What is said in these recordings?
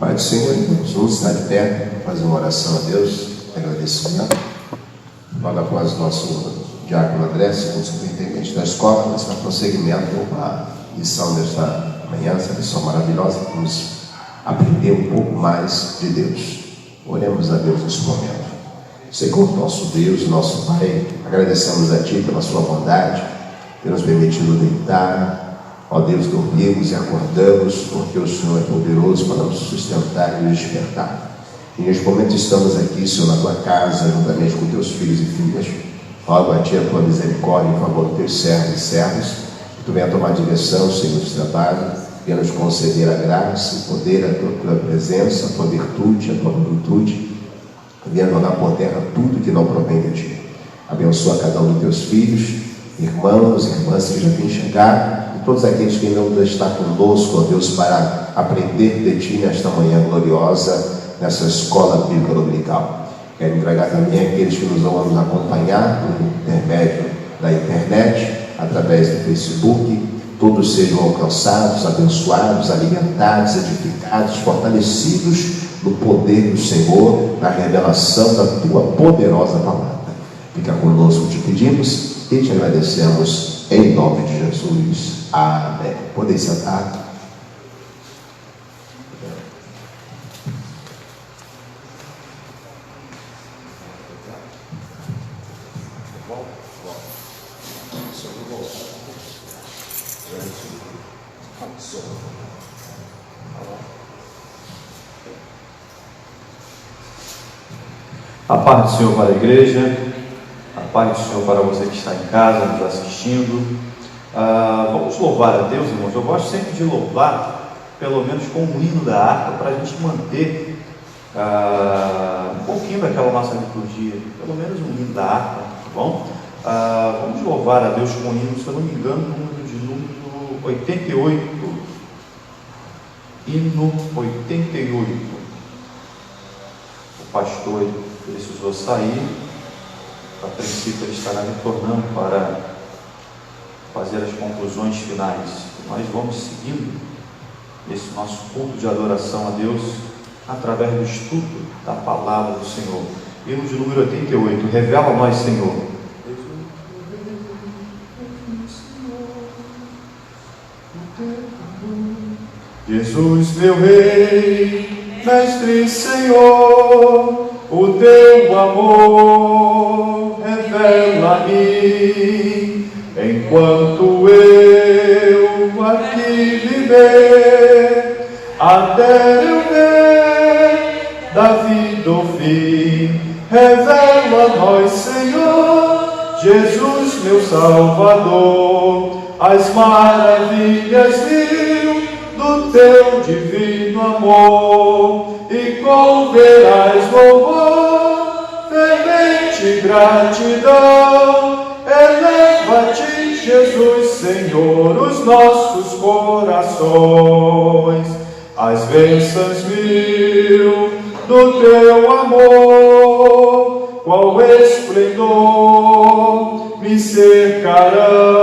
Pai do Senhor, vamos estar de pé, fazer uma oração a Deus, agradecimento. Logo após o nosso diácono André, segundo superintendente da escola, nós estamos prosseguimento a lição desta manhã, essa lição maravilhosa, que nos aprender um pouco mais de Deus. Oremos a Deus nesse momento. Senhor, nosso Deus, nosso Pai, agradecemos a Ti pela Sua bondade, ter nos permitido deitar. Ó Deus, dormimos e acordamos, porque o Senhor é poderoso para nos sustentar e nos despertar. E neste momento estamos aqui, Senhor, na Tua casa, juntamente com Teus filhos e filhas. Rogo a Ti a Tua misericórdia em favor dos Teus servos e servas, que Tu venha tomar direção, Senhor, deste trabalho, venha nos conceder a graça, o poder, a Tua presença, a Tua virtude, a Tua virtude, venha jogar por terra tudo que não provém de Ti. Abençoa cada um dos Teus filhos, irmãos, irmãs que já vêm chegar, todos aqueles que ainda estão conosco, ó Deus, para aprender de Ti nesta manhã gloriosa, nessa escola bíblica dominical. Quero entregar também aqueles que nos vão nos acompanhar por intermédio da internet, através do Facebook. Todos sejam alcançados, abençoados, alimentados, edificados, fortalecidos no poder do Senhor, na revelação da Tua poderosa palavra. Fica conosco, te pedimos e te agradecemos em nome de Jesus. Amém. Podem sentar. A paz do Senhor para a igreja, a paz do Senhor para você que está em casa nos assistindo. Vamos louvar a Deus, irmãos. Eu gosto sempre de louvar, pelo menos com o hino da harpa, para a gente manter um pouquinho daquela nossa liturgia, pelo menos um hino da harpa, tá bom? Vamos louvar a Deus com o hino, se eu não me engano, número 88. Hino 88. O pastor precisou sair, a princípio ele estará retornando para fazer as conclusões finais. Nós vamos seguindo esse nosso culto de adoração a Deus através do estudo da palavra do Senhor. Hino de número 88, revela a nós, Senhor. Jesus, meu Rei, Mestre e Senhor, o Teu amor revela-me, enquanto eu aqui viver, até eu ver da vida o fim. Revela a nós, Senhor, Jesus, meu Salvador, as maravilhas mil do Teu divino amor, e converás louvor, fervente gratidão. Eleva-te, Jesus, Senhor, os nossos corações, as bênçãos mil do Teu amor, qual esplendor me cercarão.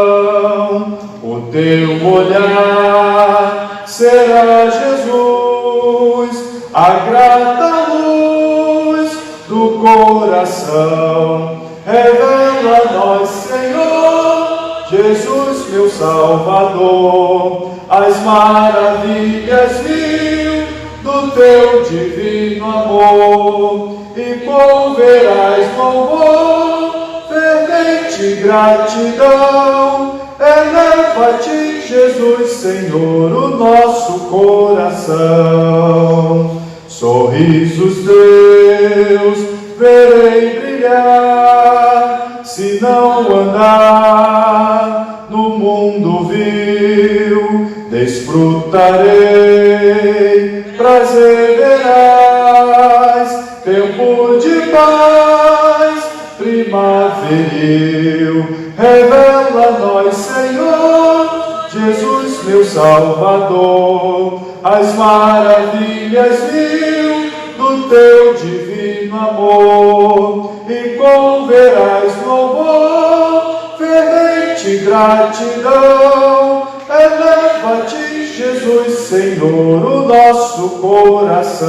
O Teu olhar será, Jesus, a grata luz do coração. Revela a nós, Senhor, Jesus, meu Salvador, as maravilhas mil do Teu divino amor, e converás louvor, fervente gratidão. Eleva-te, Jesus, Senhor, o nosso coração. Sorrisos Teus verei brilhar, se não andar no mundo vil. Desfrutarei, prazer verás, tempo de paz primaveril. Revela a nós, Senhor, Jesus, meu Salvador, as maravilhas mil do Teu divino amor, e converás louvor, fervente gratidão. Eleva-te, Jesus, Senhor, o nosso coração.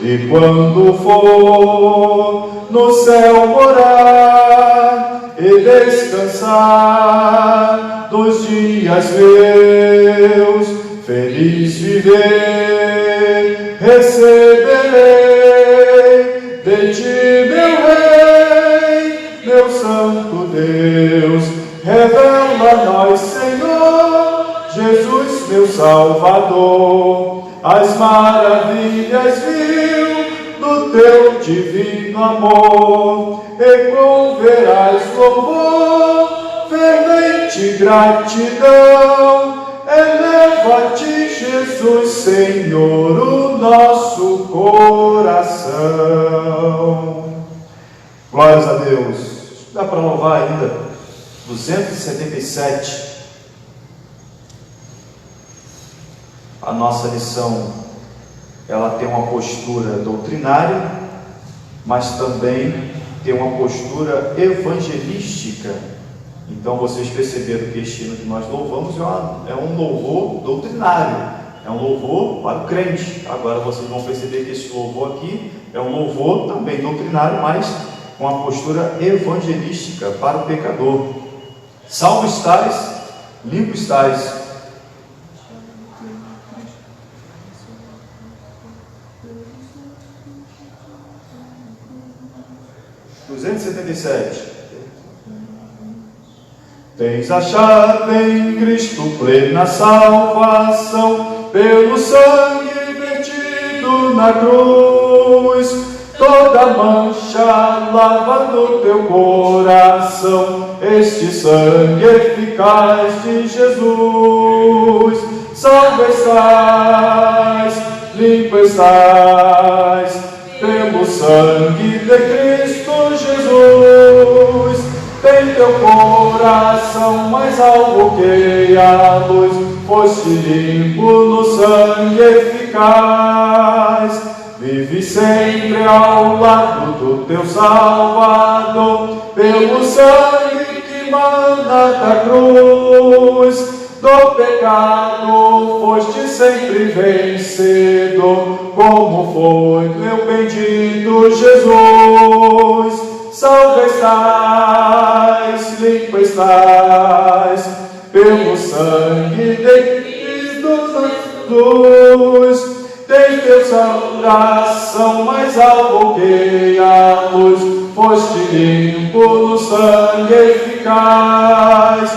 E quando for no céu morar e descansar dos dias meus, feliz viver, receberei de ti, meu Rei, meu Santo Deus. Revela a nós, Senhor, Jesus, meu Salvador, as maravilhas viu do teu divino amor, e com veraz louvor, fervente gratidão, eleva-te, Jesus, Senhor, o nosso coração. Glórias a Deus. Dá para louvar ainda 277. A nossa lição, ela tem uma postura doutrinária, mas também tem uma postura evangelística. Então vocês perceberam que este hino que nós louvamos é um louvor doutrinário, é um louvor para o crente. Agora vocês vão perceber que esse louvor aqui é um louvor também doutrinário, mas com uma postura evangelística para o pecador. Salvo estais, limpo estais. Tens achado em Cristo plena salvação, pelo sangue vertido na cruz, toda mancha lava do teu coração, este sangue eficaz de Jesus. Salvo estás, limpo estás, pelo sangue de Cristo Jesus. Tem teu coração mais alvo que a luz, foste limpo no sangue eficaz. Vive sempre ao lado do teu Salvador, pelo sangue que mana da cruz. Do pecado foste sempre vencedor, como foi meu bendito Jesus. Salvo estás, limpo estás, pelo sangue de Cristo na cruz. Tem teu coração mais alvo que a luz, foste limpo no sangue eficaz.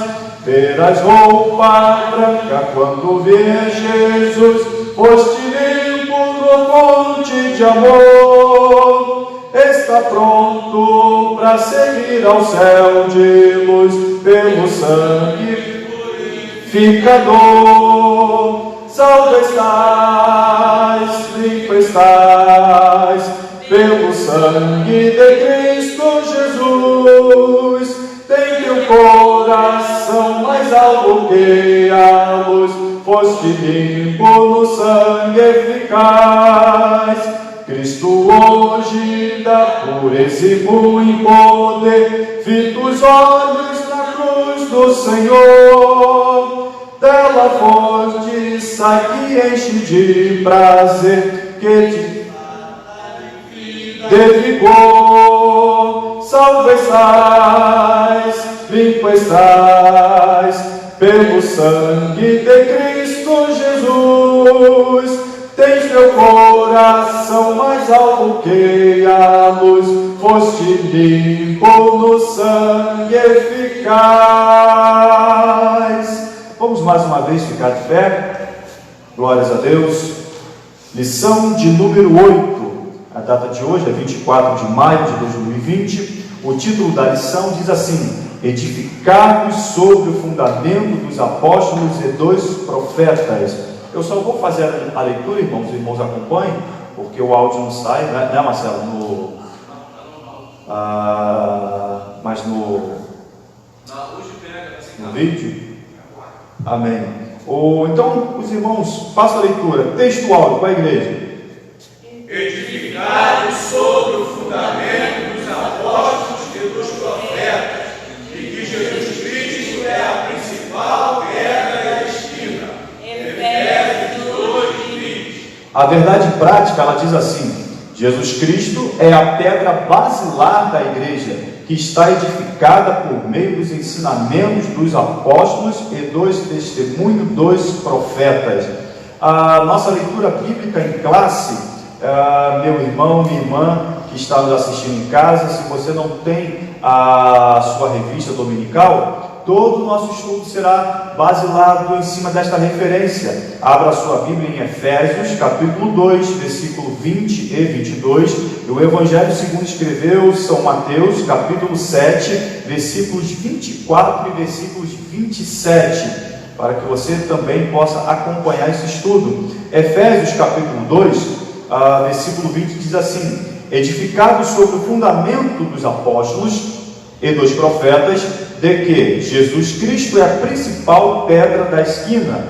Terás roupa branca quando vier Jesus, foste limpo no monte de amor. Está pronto para seguir ao céu de luz, pelo sangue purificador. Salvo estás, limpo estás, pelo sangue de Cristo Jesus. Tem teu coração mais alvo que a luz, foste limpo no sangue eficaz. Cristo hoje dá pureza e muito poder, fita os olhos na cruz do Senhor. Dela forte sai que enche de prazer, que te de vigor. Salvo estás, limpo estás, pelo sangue de Cristo Jesus. Tens teu coração mais alvo que a luz, foste limpo no sangue eficaz. Vamos mais uma vez ficar de pé. Glórias a Deus. Lição de número 8. A data de hoje é 24 de maio de 2020. O título da lição diz assim: edificados sobre o fundamento dos apóstolos e dos profetas. Eu só vou fazer a leitura, irmãos. Os irmãos acompanhem, porque o áudio não sai, né, Marcelo? Mas no vídeo. Amém. Então, os irmãos, façam a leitura textual para a igreja. Edificados sobre o fundamento dos apóstolos e dos profetas, e que Jesus Cristo é a principal pedra da esquina. Efésios A verdade prática, ela diz assim: Jesus Cristo é a pedra basilar da igreja, que está edificada por meio dos ensinamentos dos apóstolos e dos testemunhos dos profetas. A nossa leitura bíblica em classe, meu irmão, minha irmã que está nos assistindo em casa, se você não tem a sua revista dominical, todo o nosso estudo será baseado em cima desta referência. Abra sua Bíblia em Efésios, capítulo 2, versículo 20 e 22, e o Evangelho segundo escreveu São Mateus, capítulo 7, versículos 24 e versículos 27, para que você também possa acompanhar esse estudo. Efésios, capítulo 2, versículo 20, diz assim: edificado sobre o fundamento dos apóstolos e dos profetas, de que Jesus Cristo é a principal pedra da esquina,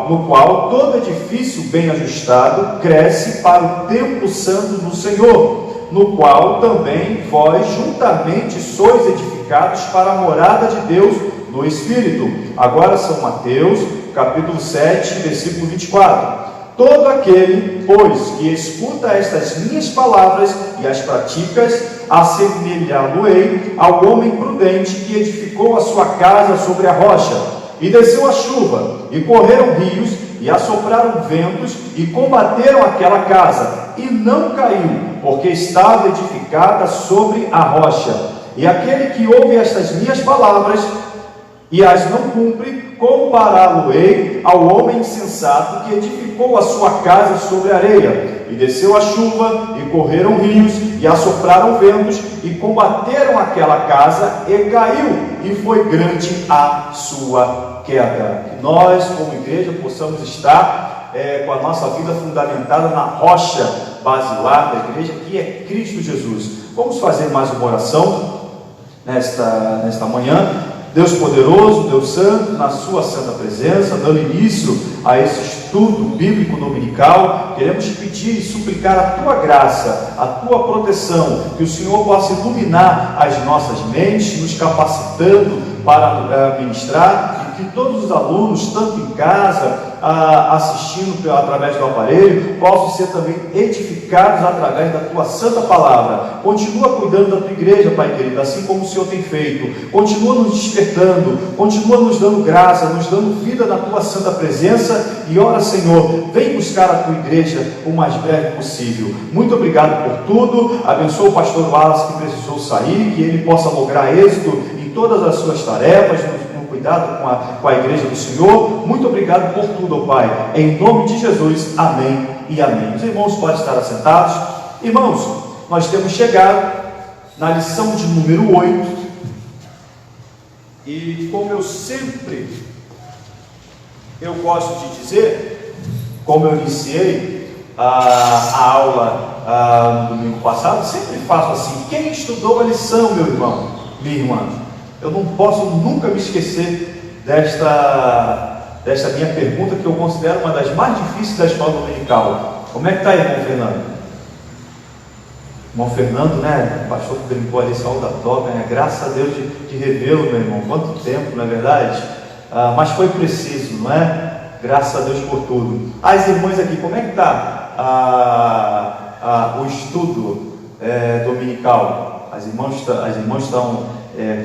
no qual todo edifício bem ajustado cresce para o templo santo do Senhor, no qual também vós juntamente sois edificados para a morada de Deus no Espírito. Agora São Mateus, capítulo 7, versículo 24. Todo aquele, pois, que escuta estas minhas palavras e as praticas, assemelhá-lo-ei ao homem prudente que edificou a sua casa sobre a rocha. E desceu a chuva, e correram rios, e assopraram ventos, e combateram aquela casa, e não caiu, porque estava edificada sobre a rocha. E aquele que ouve estas minhas palavras e as não cumpre, compará-lo-ei ao homem insensato que edificou a sua casa sobre a areia. E desceu a chuva, e correram rios, e assopraram ventos, e combateram aquela casa, e caiu, e foi grande a sua queda. Que nós, como igreja, possamos estar com a nossa vida fundamentada na rocha basilar da igreja, que é Cristo Jesus. Vamos fazer mais uma oração nesta manhã. Deus poderoso, Deus santo, na sua santa presença, dando início a esse estudo bíblico dominical, queremos te pedir e suplicar a tua graça, a tua proteção, que o Senhor possa iluminar as nossas mentes, nos capacitando para ministrar, e que todos os alunos, tanto em casa, assistindo através do aparelho, possam ser também edificados através da tua santa palavra. Continua cuidando da tua igreja, Pai querido, assim como o Senhor tem feito. Continua nos despertando, continua nos dando graça, nos dando vida na tua santa presença. E ora, Senhor, vem buscar a tua igreja o mais breve possível. Muito obrigado por tudo. Abençoa o pastor Wallace, que precisou sair, que ele possa lograr êxito em todas as suas tarefas, no cuidado com a igreja do Senhor. Muito obrigado por tudo, ó Pai, em nome de Jesus, amém e amém. Os irmãos podem estar assentados. Irmãos, nós temos chegado na lição de número 8, e como eu gosto de dizer, como eu iniciei a aula no domingo passado, sempre faço assim: quem estudou a lição, meu irmão, minha irmã? Eu não posso nunca me esquecer desta minha pergunta, que eu considero uma das mais difíceis da escola dominical. Como é que está, irmão Fernando? Irmão Fernando, né? O pastor que brincou ali, saiu da toca, né? Graças a Deus de revê-lo, meu irmão. Quanto tempo, não é verdade? Mas foi preciso, não é? Graças a Deus por tudo. As irmãs aqui, como é que está o estudo dominical? As irmãs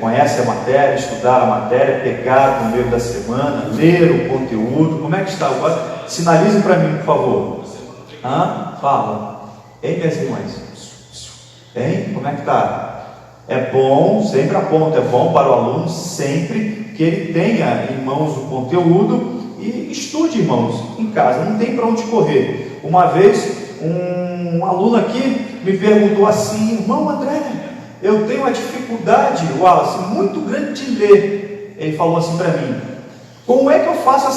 conhecem a matéria, estudaram a matéria, pegaram no meio da semana, leram o conteúdo. Como é que está agora? Sinalize para mim, por favor. Fala. Hein, minhas irmãs? Hein? Como é que está? É bom, sempre aponto, é bom para o aluno sempre que ele tenha em mãos o conteúdo e estude, irmãos, em casa. Não tem para onde correr. Uma vez um aluno aqui me perguntou assim: irmão André, eu tenho uma dificuldade, Wallace, muito grande de ler. Ele falou assim para mim: como é que eu faço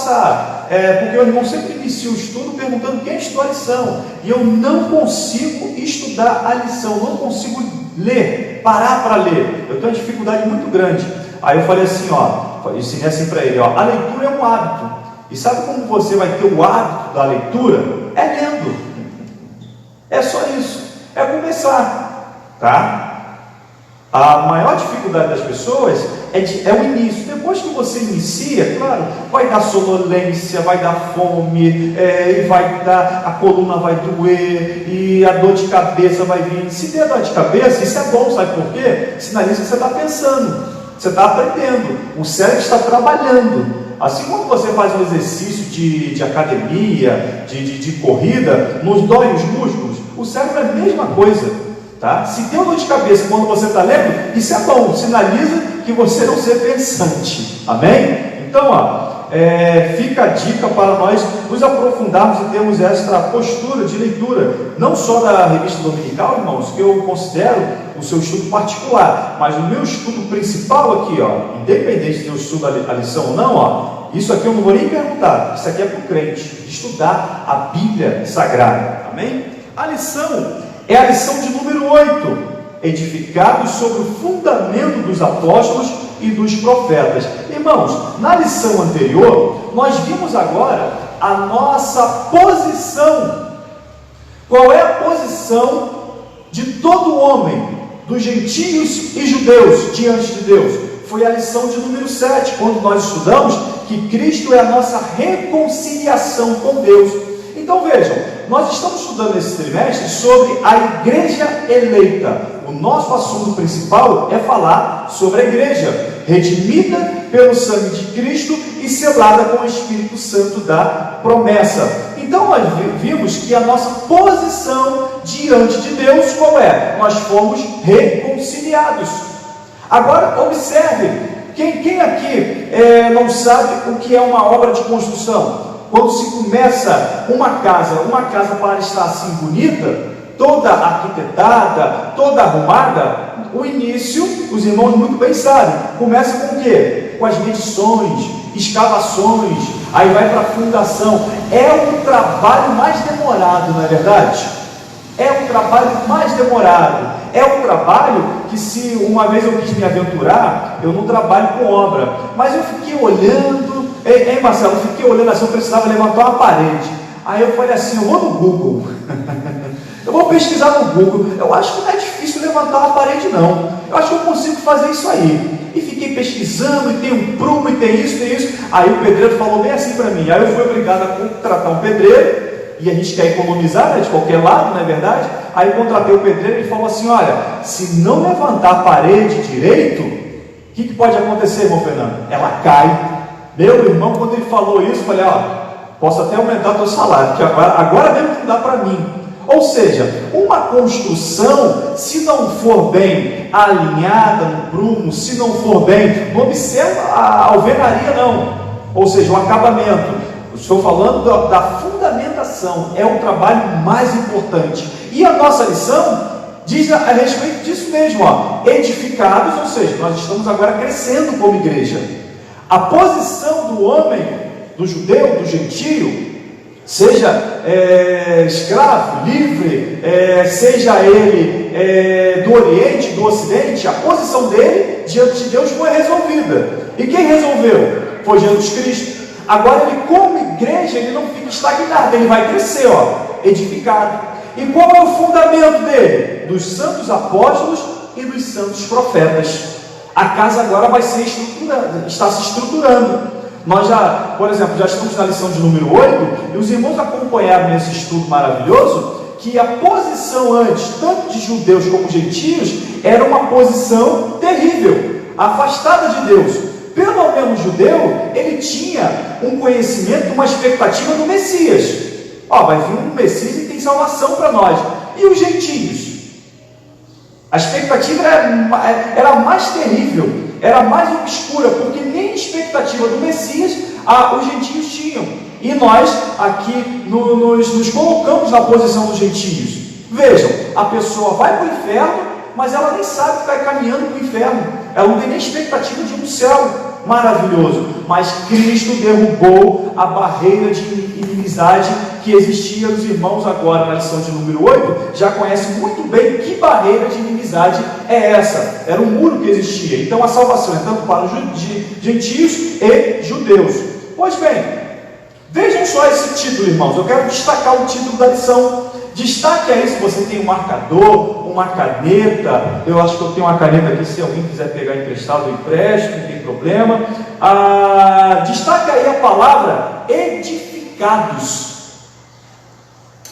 porque o irmão sempre inicia o estudo perguntando quem estudou a lição, e eu não consigo estudar a lição, não consigo ler, parar para ler, eu tenho uma dificuldade muito grande. Aí eu falei assim, eu ensinei assim para ele, a leitura é um hábito, e sabe como você vai ter o hábito da leitura? É lendo, é só isso, é começar, tá? A maior dificuldade das pessoas é o início. Depois que você inicia, claro, vai dar sonolência, vai dar fome, e vai dar, a coluna vai doer, e a dor de cabeça vai vir. Se der dor de cabeça, isso é bom, sabe por quê? Sinaliza que você está pensando, você está aprendendo, o cérebro está trabalhando. Assim como você faz um exercício de academia, de corrida, nos dói os músculos, o cérebro é a mesma coisa. Tá? Se deu dor de cabeça quando você está lendo, isso é bom, sinaliza que você não ser pensante, amém? Então, fica a dica para nós nos aprofundarmos e termos esta postura de leitura, não só da revista dominical, irmãos, que eu considero o seu estudo particular, mas o meu estudo principal aqui, ó, independente de eu estudo a lição ou não, ó, isso aqui eu não vou nem perguntar, isso aqui é para o crente, de estudar a Bíblia Sagrada, amém? A lição é a lição de número 8, edificados sobre o fundamento dos apóstolos e dos profetas. Irmãos, na lição anterior, nós vimos agora a nossa posição. Qual é a posição de todo homem, dos gentios e judeus, diante de Deus? Foi a lição de número 7, quando nós estudamos que Cristo é a nossa reconciliação com Deus. Então vejam, nós estamos estudando esse trimestre sobre a igreja eleita. O nosso assunto principal é falar sobre a igreja, redimida pelo sangue de Cristo e selada com o Espírito Santo da promessa. Então nós vimos que a nossa posição diante de Deus, qual é? Nós fomos reconciliados. Agora observe, quem aqui não sabe o que é uma obra de construção? Quando se começa uma casa para estar assim bonita, toda arquitetada, toda arrumada, o início, os irmãos muito bem sabem, começa com o quê? Com as medições, escavações, aí vai para a fundação. É o trabalho mais demorado, não é verdade? É o trabalho mais demorado. É um trabalho que, se uma vez eu quis me aventurar, eu não trabalho com obra, mas eu fiquei olhando. Ei, Marcelo, eu fiquei olhando assim, eu precisava levantar uma parede. Aí eu falei assim, eu vou no Google, eu vou pesquisar no Google, eu acho que não é difícil levantar uma parede não, eu acho que eu consigo fazer isso aí. E fiquei pesquisando, e tem um prumo, e tem isso. Aí o pedreiro falou bem assim para mim, aí eu fui obrigado a contratar um pedreiro, e a gente quer economizar, né, de qualquer lado, não é verdade? Aí eu contratei o pedreiro e ele falou assim, olha, se não levantar a parede direito, o que pode acontecer, irmão Fernando? Ela cai. Meu irmão, quando ele falou isso, eu falei, ó, posso até aumentar o teu salário, porque agora mesmo não dá para mim. Ou seja, uma construção, se não for bem alinhada no prumo, se não for bem, não observa a alvenaria não, ou seja, o acabamento. Estou falando da fundamentação, é o trabalho mais importante. E a nossa lição diz a respeito disso mesmo, ó, edificados, ou seja, nós estamos agora crescendo como igreja. A posição do homem, do judeu, do gentio, seja escravo, livre, seja ele do Oriente, do Ocidente, a posição dele diante de Deus foi resolvida. E quem resolveu? Foi Jesus Cristo. Agora ele, como igreja, ele não fica estagnado, ele vai crescer, ó, edificado. E qual é o fundamento dele? Dos santos apóstolos e dos santos profetas. A casa agora vai ser estruturada, está se estruturando. Nós já, por exemplo, já estamos na lição de número 8, e os irmãos acompanharam nesse estudo maravilhoso, que a posição antes, tanto de judeus como gentios, era uma posição terrível, afastada de Deus. Pelo menos o judeu, ele tinha um conhecimento, uma expectativa do Messias. Ó, vai vir um Messias e tem salvação para nós. E os gentios? A expectativa era mais terrível, era mais obscura, porque nem expectativa do Messias os gentios tinham. E nós aqui nos colocamos na posição dos gentios. Vejam, a pessoa vai para o inferno, mas ela nem sabe que está caminhando para o inferno. Ela não tem nem expectativa de um céu maravilhoso. Mas Cristo derrubou a barreira de inimizade que existia. Os irmãos agora na lição de número 8 já conhecem muito bem que barreira de inimizade é essa. Era um muro que existia. Então a salvação é tanto para os gentios e judeus. Pois bem, vejam só esse título, irmãos. Eu quero destacar o título da lição. Destaque aí se você tem um marcador, uma caneta. Eu acho que eu tenho uma caneta aqui, se alguém quiser pegar emprestado, eu empresto, não tem problema. Destaque aí a palavra edificados,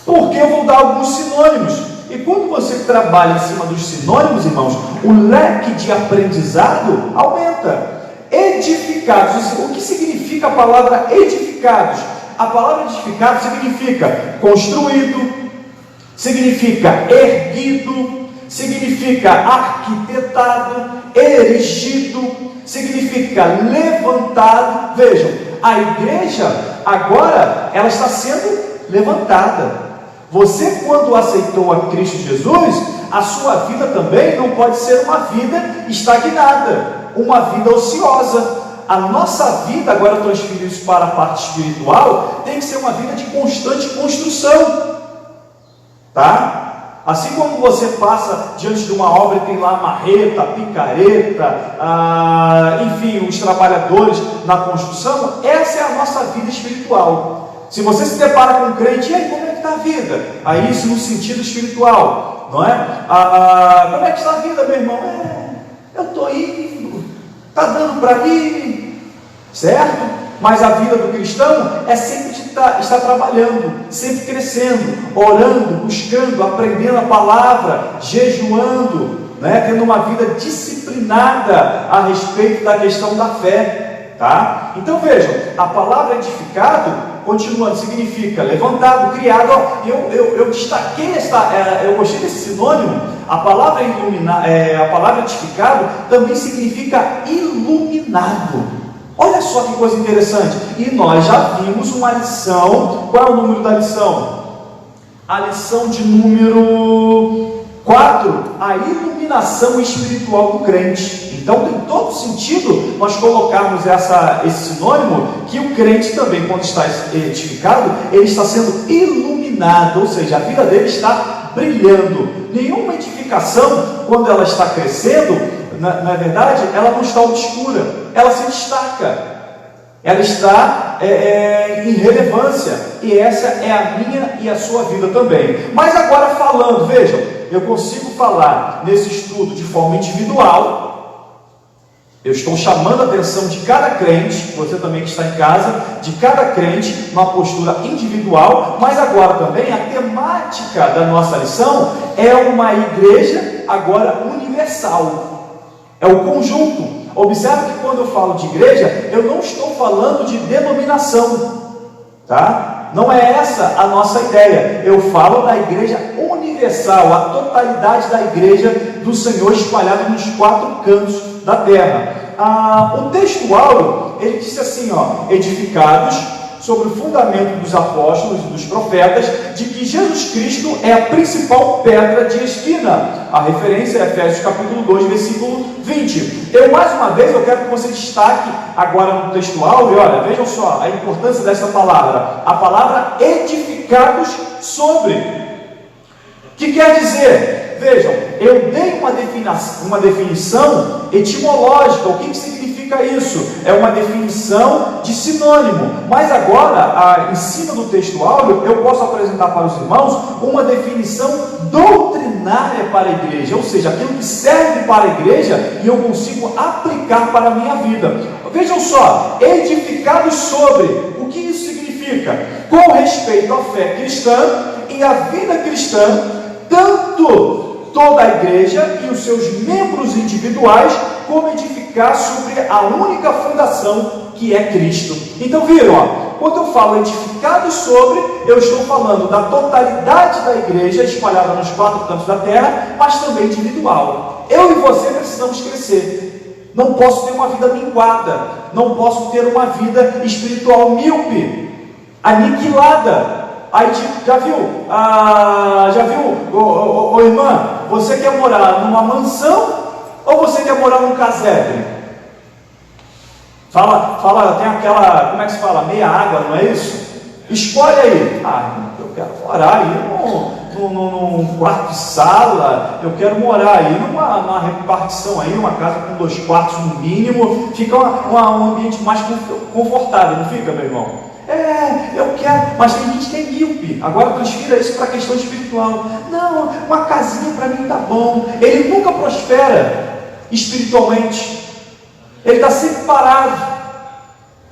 porque eu vou dar alguns sinônimos. E quando você trabalha em cima dos sinônimos, irmãos, o leque de aprendizado aumenta. Edificados, o que significa a palavra edificados? A palavra edificado significa construído, significa erguido, significa arquitetado, erigido, significa levantado. Vejam, a igreja agora ela está sendo levantada. Você, quando aceitou a Cristo Jesus, a sua vida também não pode ser uma vida estagnada, uma vida ociosa. A nossa vida, agora transferindo isso para a parte espiritual, tem que ser uma vida de constante construção, tá? Assim como você passa diante de uma obra e tem lá a marreta, a picareta, enfim, os trabalhadores na construção, essa é a nossa vida espiritual. Se você se depara com um crente, e aí, como é que está a vida? Aí isso no sentido espiritual, não é? Como é que está a vida, meu irmão? Eu estou indo, está dando para ir, certo? Mas a vida do cristão é sempre de estar trabalhando, sempre crescendo, orando, buscando, aprendendo a palavra, jejuando, né? Tendo uma vida disciplinada a respeito da questão da fé, tá? Então vejam, a palavra edificado, continuando, significa levantado, criado. Eu destaquei eu gostei desse sinônimo. A palavra a palavra edificado também significa iluminado. Olha só que coisa interessante. E nós já vimos uma lição. Qual é o número da lição? A lição de número 4, a iluminação espiritual do crente. Então tem todo sentido nós colocarmos esse sinônimo, que o crente também, quando está edificado, ele está sendo iluminado, ou seja, a vida dele está brilhando. Nenhuma edificação, quando ela está crescendo, na verdade, ela não está obscura, ela se destaca, ela está em relevância, e essa é a minha e a sua vida também. Mas agora falando, vejam, eu consigo falar nesse estudo de forma individual. Eu estou chamando a atenção de cada crente, você também que está em casa, de cada crente, numa postura individual, mas agora também a temática da nossa lição é uma igreja agora universal, é o conjunto. Observe que quando eu falo de igreja, eu não estou falando de denominação, tá? Não é essa a nossa ideia. Eu falo da igreja universal, a totalidade da igreja do Senhor espalhada nos 4 cantos da terra. O texto áureo, ele disse assim, edificados sobre o fundamento dos apóstolos e dos profetas, de que Jesus Cristo é a principal pedra de esquina. A referência é Efésios capítulo 2, versículo 20. Mais uma vez, eu quero que você destaque agora no texto áureo, olha, vejam só a importância dessa palavra, a palavra edificados sobre. O que quer dizer? Vejam, eu dei uma definição etimológica. O que significa isso? É uma definição de sinônimo. Mas agora, em cima do texto áureo, eu posso apresentar para os irmãos uma definição doutrinária para a igreja, ou seja, aquilo que serve para a igreja e eu consigo aplicar para a minha vida. Vejam só, edificados sobre. O que isso significa? Com respeito à fé cristã e à vida cristã, tanto toda a igreja e os seus membros individuais, como edificar sobre a única fundação que é Cristo. Então viram, quando eu falo edificados sobre, eu estou falando da totalidade da igreja espalhada nos 4 cantos da terra, mas também individual. Eu e você precisamos crescer. Não posso ter uma vida minguada, não posso ter uma vida espiritual míope, aniquilada. Aí já viu, irmã, você quer morar numa mansão ou você quer morar num casebre? Fala, tem aquela, como é que se fala? Meia água, não é isso? Escolhe aí. Eu quero morar aí num quarto de sala, eu quero morar aí numa repartição aí, uma casa com 2 quartos no mínimo, fica um ambiente mais confortável, não fica, meu irmão? Eu quero, mas tem gente que tem 1000 Felipe, agora transfira isso para a questão espiritual. Não, uma casinha para mim está bom. Ele nunca prospera espiritualmente. Ele está sempre parado.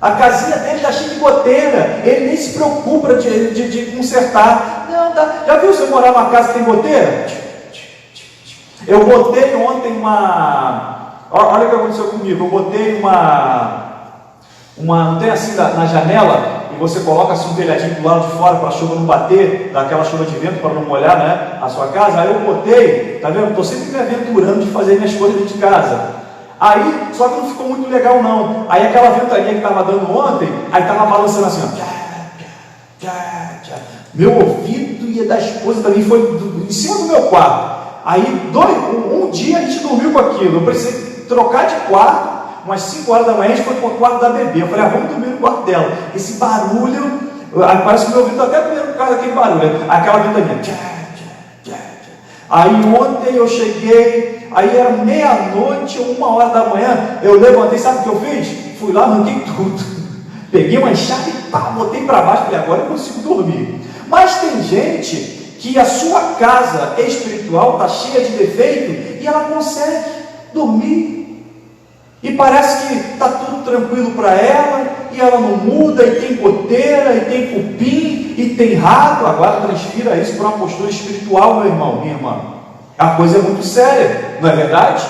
A casinha dele está cheia de goteira. Ele nem se preocupa de consertar. Não, já viu você morar numa casa que tem goteira? Eu botei ontem olha o que aconteceu comigo. Eu botei não tem assim na janela, e você coloca assim um telhadinho do lado de fora para a chuva não bater, daquela chuva de vento para não molhar, né, a sua casa. Aí eu botei, tá vendo? Estou sempre me aventurando de fazer minhas coisas dentro de casa. Aí, só que não ficou muito legal não. Aí aquela ventania que estava dando ontem, aí estava balançando assim, ó. Meu ouvido e da esposa também foi em cima do meu quarto. Aí um dia a gente dormiu com aquilo. Eu precisei trocar de quarto. Umas 5 horas da manhã a gente foi para o quarto da bebê. Eu falei, vamos dormir no quarto dela. Esse barulho, parece que meu ouvido está até doendo por causa daquele barulho. Aquela ventania. Aí ontem eu cheguei, aí era meia-noite ou 1 hora da manhã, eu levantei, sabe o que eu fiz? Fui lá, arranquei tudo. Peguei uma enxada e botei para baixo. Falei, agora eu consigo dormir. Mas tem gente que a sua casa espiritual está cheia de defeito e ela consegue dormir. E parece que está tudo tranquilo para ela, e ela não muda, e tem goteira, e tem cupim, e tem rato. Agora transfira isso para uma postura espiritual, meu irmão, minha irmã. A coisa é muito séria, não é verdade?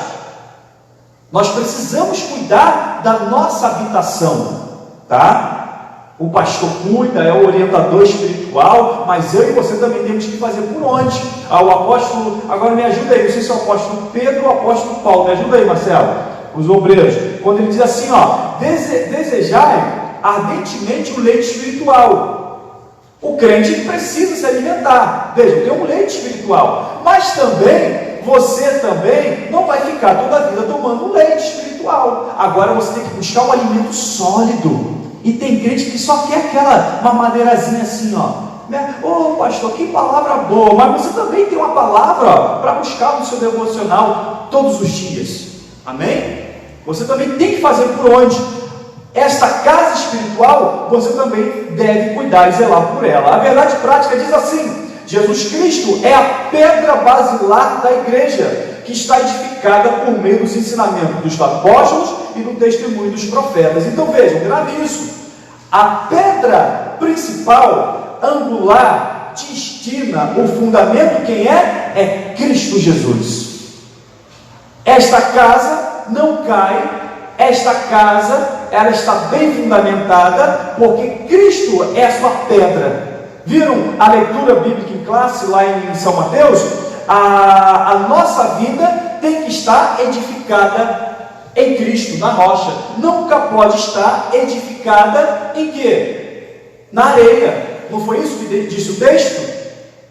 Nós precisamos cuidar da nossa habitação, tá? O pastor cuida, é o orientador espiritual, mas eu e você também temos que fazer por onde? O apóstolo, agora me ajuda aí, não sei se é o apóstolo Pedro ou o apóstolo Paulo, me ajuda aí, Marcelo. Os obreiros, quando ele diz assim, desejai ardentemente o leite espiritual. O crente precisa se alimentar. Veja, tem um leite espiritual, mas também, você também não vai ficar toda a vida tomando leite espiritual. Agora você tem que buscar um alimento sólido. E tem crente que só quer aquela mamadeirazinha assim, pastor, que palavra boa. Mas você também tem uma palavra para buscar no seu devocional todos os dias. Amém? Você também tem que fazer por onde? Esta casa espiritual, você também deve cuidar e zelar por ela. A verdade prática diz assim: Jesus Cristo é a pedra basilar da igreja, que está edificada por meio dos ensinamentos dos apóstolos e do testemunho dos profetas. Então vejam, grave isso. A pedra principal, angular, destina, o fundamento, quem é? É Cristo Jesus. Esta casa não cai, esta casa, ela está bem fundamentada, porque Cristo é a sua pedra. Viram a leitura bíblica em classe lá em São Mateus? A nossa vida tem que estar edificada em Cristo, na rocha. Nunca pode estar edificada em quê? Na areia. Não foi isso que disse o texto?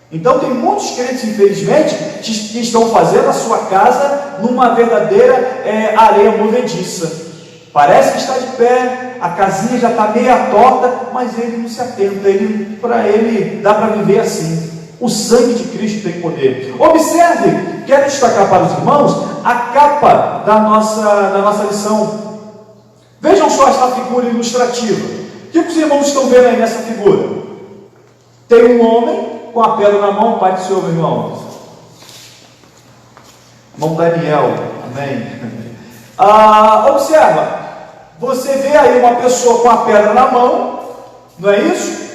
Então tem muitos crentes, infelizmente, que estão fazendo a sua casa numa verdadeira areia movediça. Parece que está de pé, a casinha já está meia torta, mas ele não se atenta. Para ele dá para viver assim. O sangue de Cristo tem poder. Observe, quero destacar para os irmãos a capa da nossa lição. Vejam só esta figura ilustrativa. O que os irmãos estão vendo aí nessa figura? Tem um homem com a pedra na mão. Pai do Senhor, meu irmão. Irmão Daniel, amém. Observa, você vê aí uma pessoa com a pedra na mão, não é isso?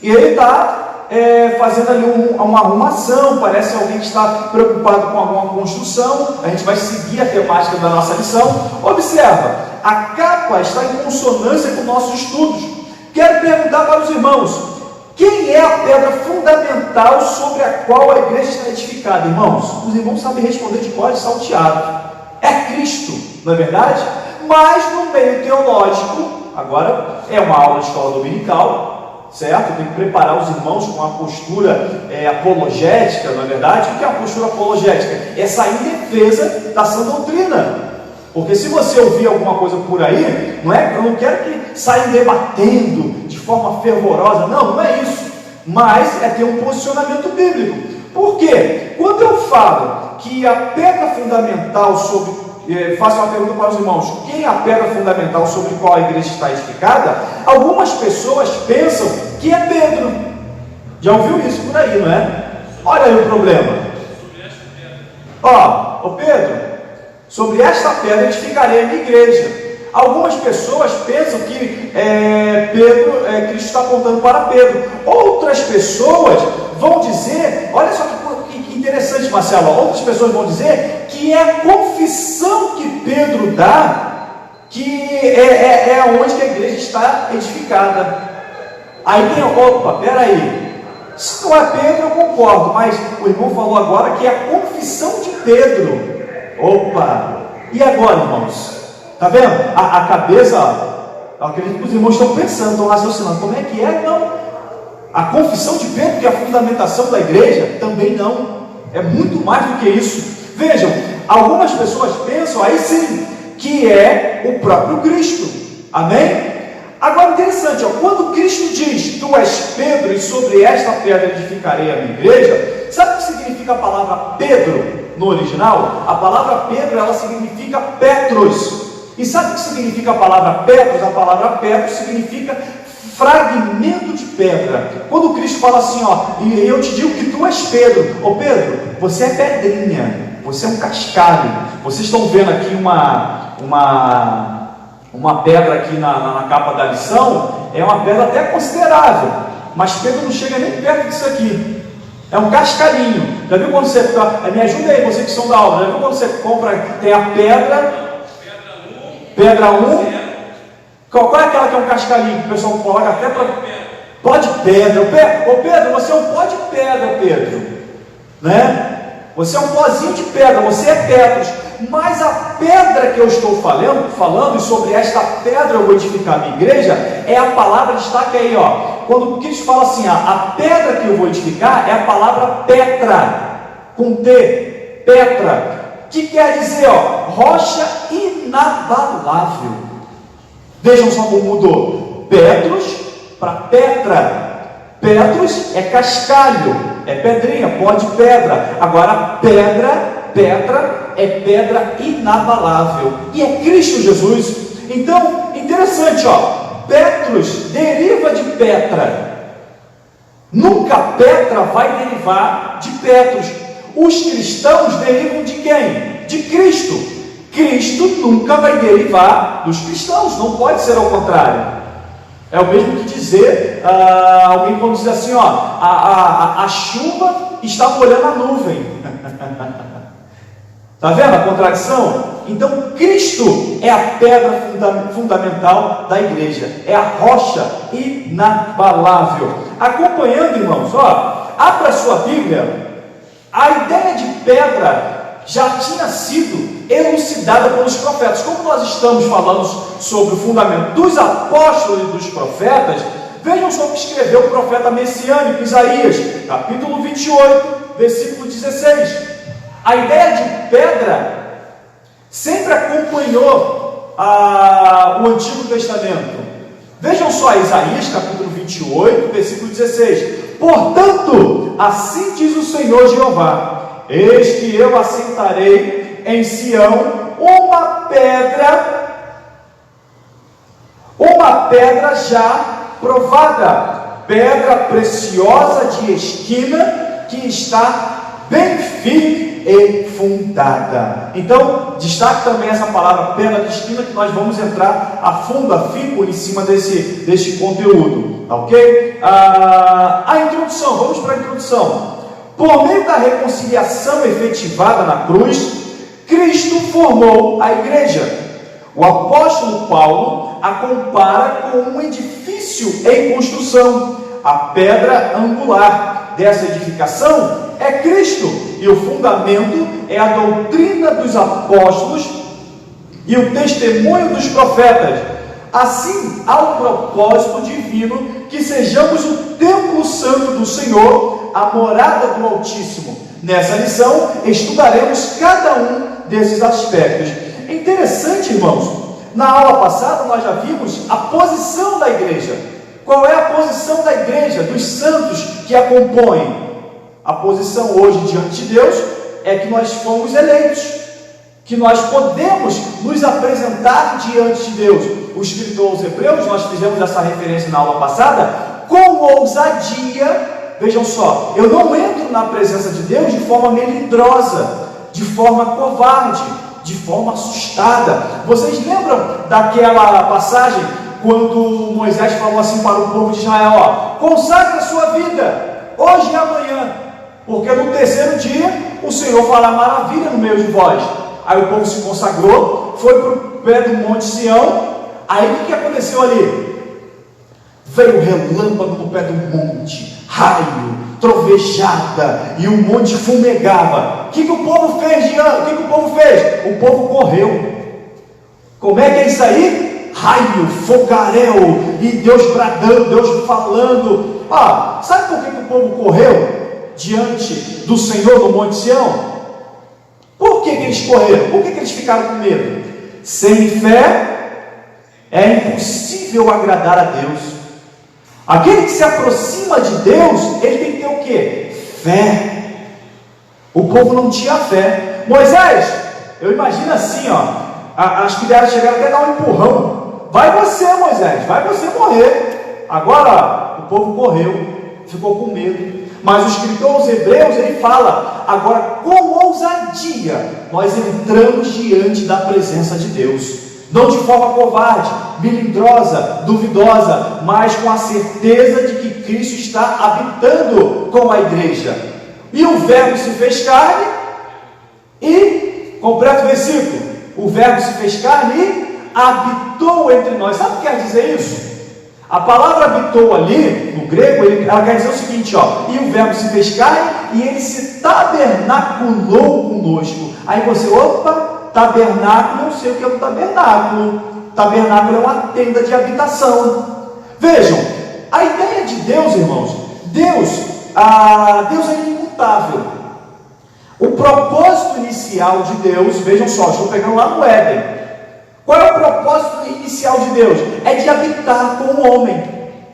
E ele está fazendo ali uma arrumação. Parece alguém que está preocupado com alguma construção. A gente vai seguir a temática da nossa lição. Observa, a capa está em consonância com nossos estudos. Quero perguntar para os irmãos: quem é a pedra fundamental sobre a qual a igreja está edificada, irmãos? Os irmãos sabem responder de cor salteado. É Cristo, não é verdade? Mas no meio teológico, agora é uma aula de escola dominical, certo? Tem que preparar os irmãos com uma postura apologética, não é verdade? O que é a postura apologética? É sair em defesa da sã doutrina. Porque se você ouvir alguma coisa por aí, eu não quero que saiam debatendo de forma fervorosa, não é isso, mas é ter um posicionamento bíblico. Por quê? Quando eu falo que a pedra fundamental faço uma pergunta para os irmãos: quem é a pedra fundamental sobre qual a igreja está edificada? Algumas pessoas pensam que é Pedro. Já ouviu isso por aí, não é? Olha aí o problema. Ó, ô Pedro, sobre esta pedra edificarei a minha igreja. Algumas pessoas pensam que Cristo está apontando para Pedro. Outras pessoas vão dizer, olha só que interessante, Marcelo, outras pessoas vão dizer que é a confissão que Pedro dá, que é onde que a igreja está edificada. Aí tem, opa, peraí, se não é Pedro eu concordo, mas o irmão falou agora que é a confissão de Pedro. Opa, e agora, irmãos? Está vendo? A cabeça, eu acredito que os irmãos estão pensando, estão raciocinando, como é que é? Não. A confissão de Pedro, que é a fundamentação da igreja, também não. É muito mais do que isso. Vejam, algumas pessoas pensam, aí sim, que é o próprio Cristo. Amém? Agora, interessante, ó, quando Cristo diz, tu és Pedro, e sobre esta pedra edificarei a minha igreja, sabe o que significa a palavra Pedro no original? A palavra Pedro, ela significa Petros. E sabe o que significa a palavra Petros? A palavra Petros significa fragmento de pedra. Quando Cristo fala assim, ó, e eu te digo que tu és Pedro. Ô Pedro, você é pedrinha, você é um cascalho. Vocês estão vendo aqui uma pedra aqui na capa da lição, é uma pedra até considerável, mas Pedro não chega nem perto disso aqui. É um cascalhinho. Já viu quando você... Me ajuda aí, vocês que são da aula. Já viu quando você compra, tem a pedra 1, qual é aquela que é um cascalhinho que o pessoal coloca até para pó de pedra? Ô Pedro, você é um pó de pedra, Pedro, né? Você é um pozinho de pedra, você é Petros. Mas a pedra que eu estou falando, e sobre esta pedra eu vou edificar a minha igreja, é a palavra, destaque aí, ó. Quando Cristo fala assim, ó, a pedra que eu vou edificar é a palavra Petra, com T, Petra, que quer dizer, ó, rocha inabalável. Vejam só como mudou. Petros para Petra. Petros é cascalho, é pedrinha, pó de pedra. Agora Petra é pedra inabalável. E é Cristo Jesus. Então, interessante, ó. Petros deriva de Petra. Nunca Petra vai derivar de Petros. Os cristãos derivam de quem? De Cristo. Cristo nunca vai derivar dos cristãos, não pode ser ao contrário. É o mesmo que dizer, alguém quando diz assim, ó, a chuva está molhando a nuvem. Está vendo a contradição? Então Cristo é a pedra fundamental da igreja, é a rocha inabalável. Acompanhando, irmãos, ó, abra a sua Bíblia. A ideia de pedra já tinha sido elucidada pelos profetas. Como nós estamos falando sobre o fundamento dos apóstolos e dos profetas, vejam só o que escreveu o profeta messiânico Isaías, capítulo 28, versículo 16. A ideia de pedra sempre acompanhou o Antigo Testamento. Vejam só, Isaías, capítulo 28, versículo 16. Portanto, assim diz o Senhor Jeová: eis que eu assentarei em Sião uma pedra já provada, pedra preciosa de esquina, que está bem firme e fundada. Então, destaque também essa palavra pedra de esquina, que nós vamos entrar a fundo, a fio, em cima deste conteúdo, ok? A introdução, vamos para a introdução. Por meio da reconciliação efetivada na cruz, Cristo formou a igreja. O apóstolo Paulo a compara com um edifício em construção. A pedra angular dessa edificação é Cristo, e o fundamento é a doutrina dos apóstolos e o testemunho dos profetas. Assim, há um propósito divino que sejamos o templo santo do Senhor, a morada do Altíssimo. Nessa lição, estudaremos cada um desses aspectos. É interessante, irmãos, na aula passada nós já vimos a posição da igreja. Qual é a posição da igreja, dos santos que a compõem? A posição hoje diante de Deus é que nós fomos eleitos, que nós podemos nos apresentar diante de Deus. O escritor aos Hebreus, nós fizemos essa referência na aula passada, com ousadia vejam só, eu não entro na presença de Deus de forma melindrosa, de forma covarde, de forma assustada. Vocês lembram daquela passagem quando Moisés falou assim para o povo de Israel: ó, consagre a sua vida, hoje e amanhã, porque no terceiro dia o Senhor fará maravilha no meio de vós. Aí o povo se consagrou, foi para o pé do Monte Sião. Aí o que aconteceu ali? Veio relâmpago no pé do monte, raio, trovejada, e o monte fumegava. O que o povo fez, Jean? O que o povo fez? O povo correu. Como é que é isso aí? Raio, fogaréu, e Deus bradando, Deus falando. Sabe por que o povo correu diante do Senhor no Monte Sião? Por que eles correram? Por que eles ficaram com medo? Sem fé é impossível agradar a Deus. Aquele que se aproxima de Deus, ele tem que ter o quê? Fé. O povo não tinha fé. Moisés, eu imagino assim, as criadas chegaram até a dar um empurrão. Vai você, Moisés, vai você morrer. Agora, o povo correu, ficou com medo. Mas o escritor aos Hebreus, ele fala: agora com ousadia nós entramos diante da presença de Deus. Não de forma covarde, melindrosa, duvidosa, mas com a certeza de que Cristo está habitando com a igreja. E o Verbo se fez carne e, completa o versículo, o Verbo se fez carne e habitou entre nós. Sabe o que quer dizer isso? A palavra habitou ali, no grego, ela quer dizer o seguinte, e o Verbo se fez carne e ele se tabernaculou conosco. Aí você, tabernáculo, não sei o que é um tabernáculo. Tabernáculo é uma tenda de habitação. Vejam, a ideia de Deus, irmãos, Deus é imutável. O propósito inicial de Deus, vejam só, estou pegando lá no Éden. Qual é o propósito inicial de Deus? É de habitar com o homem.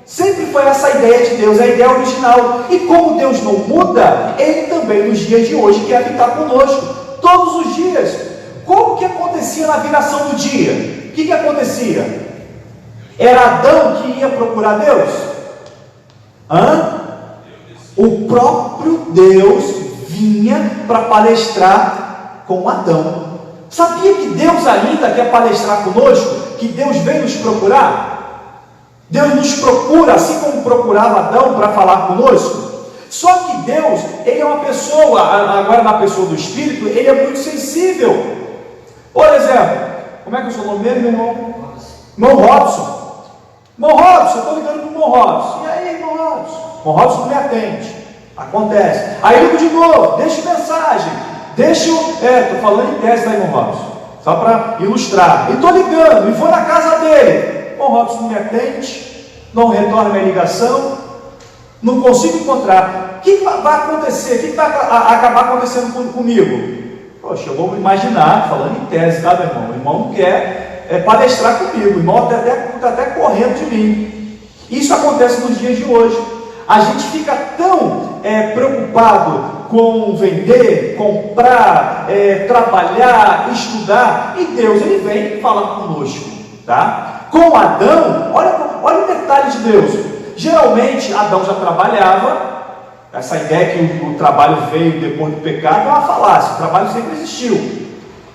Sempre foi essa a ideia de Deus, a ideia original. E como Deus não muda, Ele também nos dias de hoje quer habitar conosco, todos os dias. Como que acontecia na viração do dia? O que acontecia? Era Adão que ia procurar Deus? O próprio Deus vinha para palestrar com Adão. Sabia que Deus ainda quer palestrar conosco? Que Deus vem nos procurar? Deus nos procura, assim como procurava Adão para falar conosco. Só que Deus, Ele é uma pessoa, agora na pessoa do Espírito, Ele é muito sensível. Por exemplo, como é que é o seu nome mesmo, meu irmão? Irmão Robson. Irmão Robson, eu estou ligando para o irmão Robson. E aí, irmão Robson? Irmão Robson não me atende. Acontece. Aí ligo de novo, deixo mensagem. Estou falando em tese, tá, irmão Robson? Só para ilustrar. E estou ligando, e vou na casa dele. Irmão Robson não me atende, não retorna minha ligação, não consigo encontrar. O que vai acontecer? O que vai acabar acontecendo comigo? Poxa, eu vou imaginar, falando em tese, tá, meu irmão? O irmão não quer palestrar comigo, o irmão está até correndo de mim. Isso acontece nos dias de hoje. A gente fica tão preocupado com vender, comprar, trabalhar, estudar, e Deus, Ele vem falar conosco, tá? Com Adão, olha o detalhe de Deus. Geralmente, Adão já trabalhava. Essa ideia que o trabalho veio depois do pecado é uma falácia. O trabalho sempre existiu.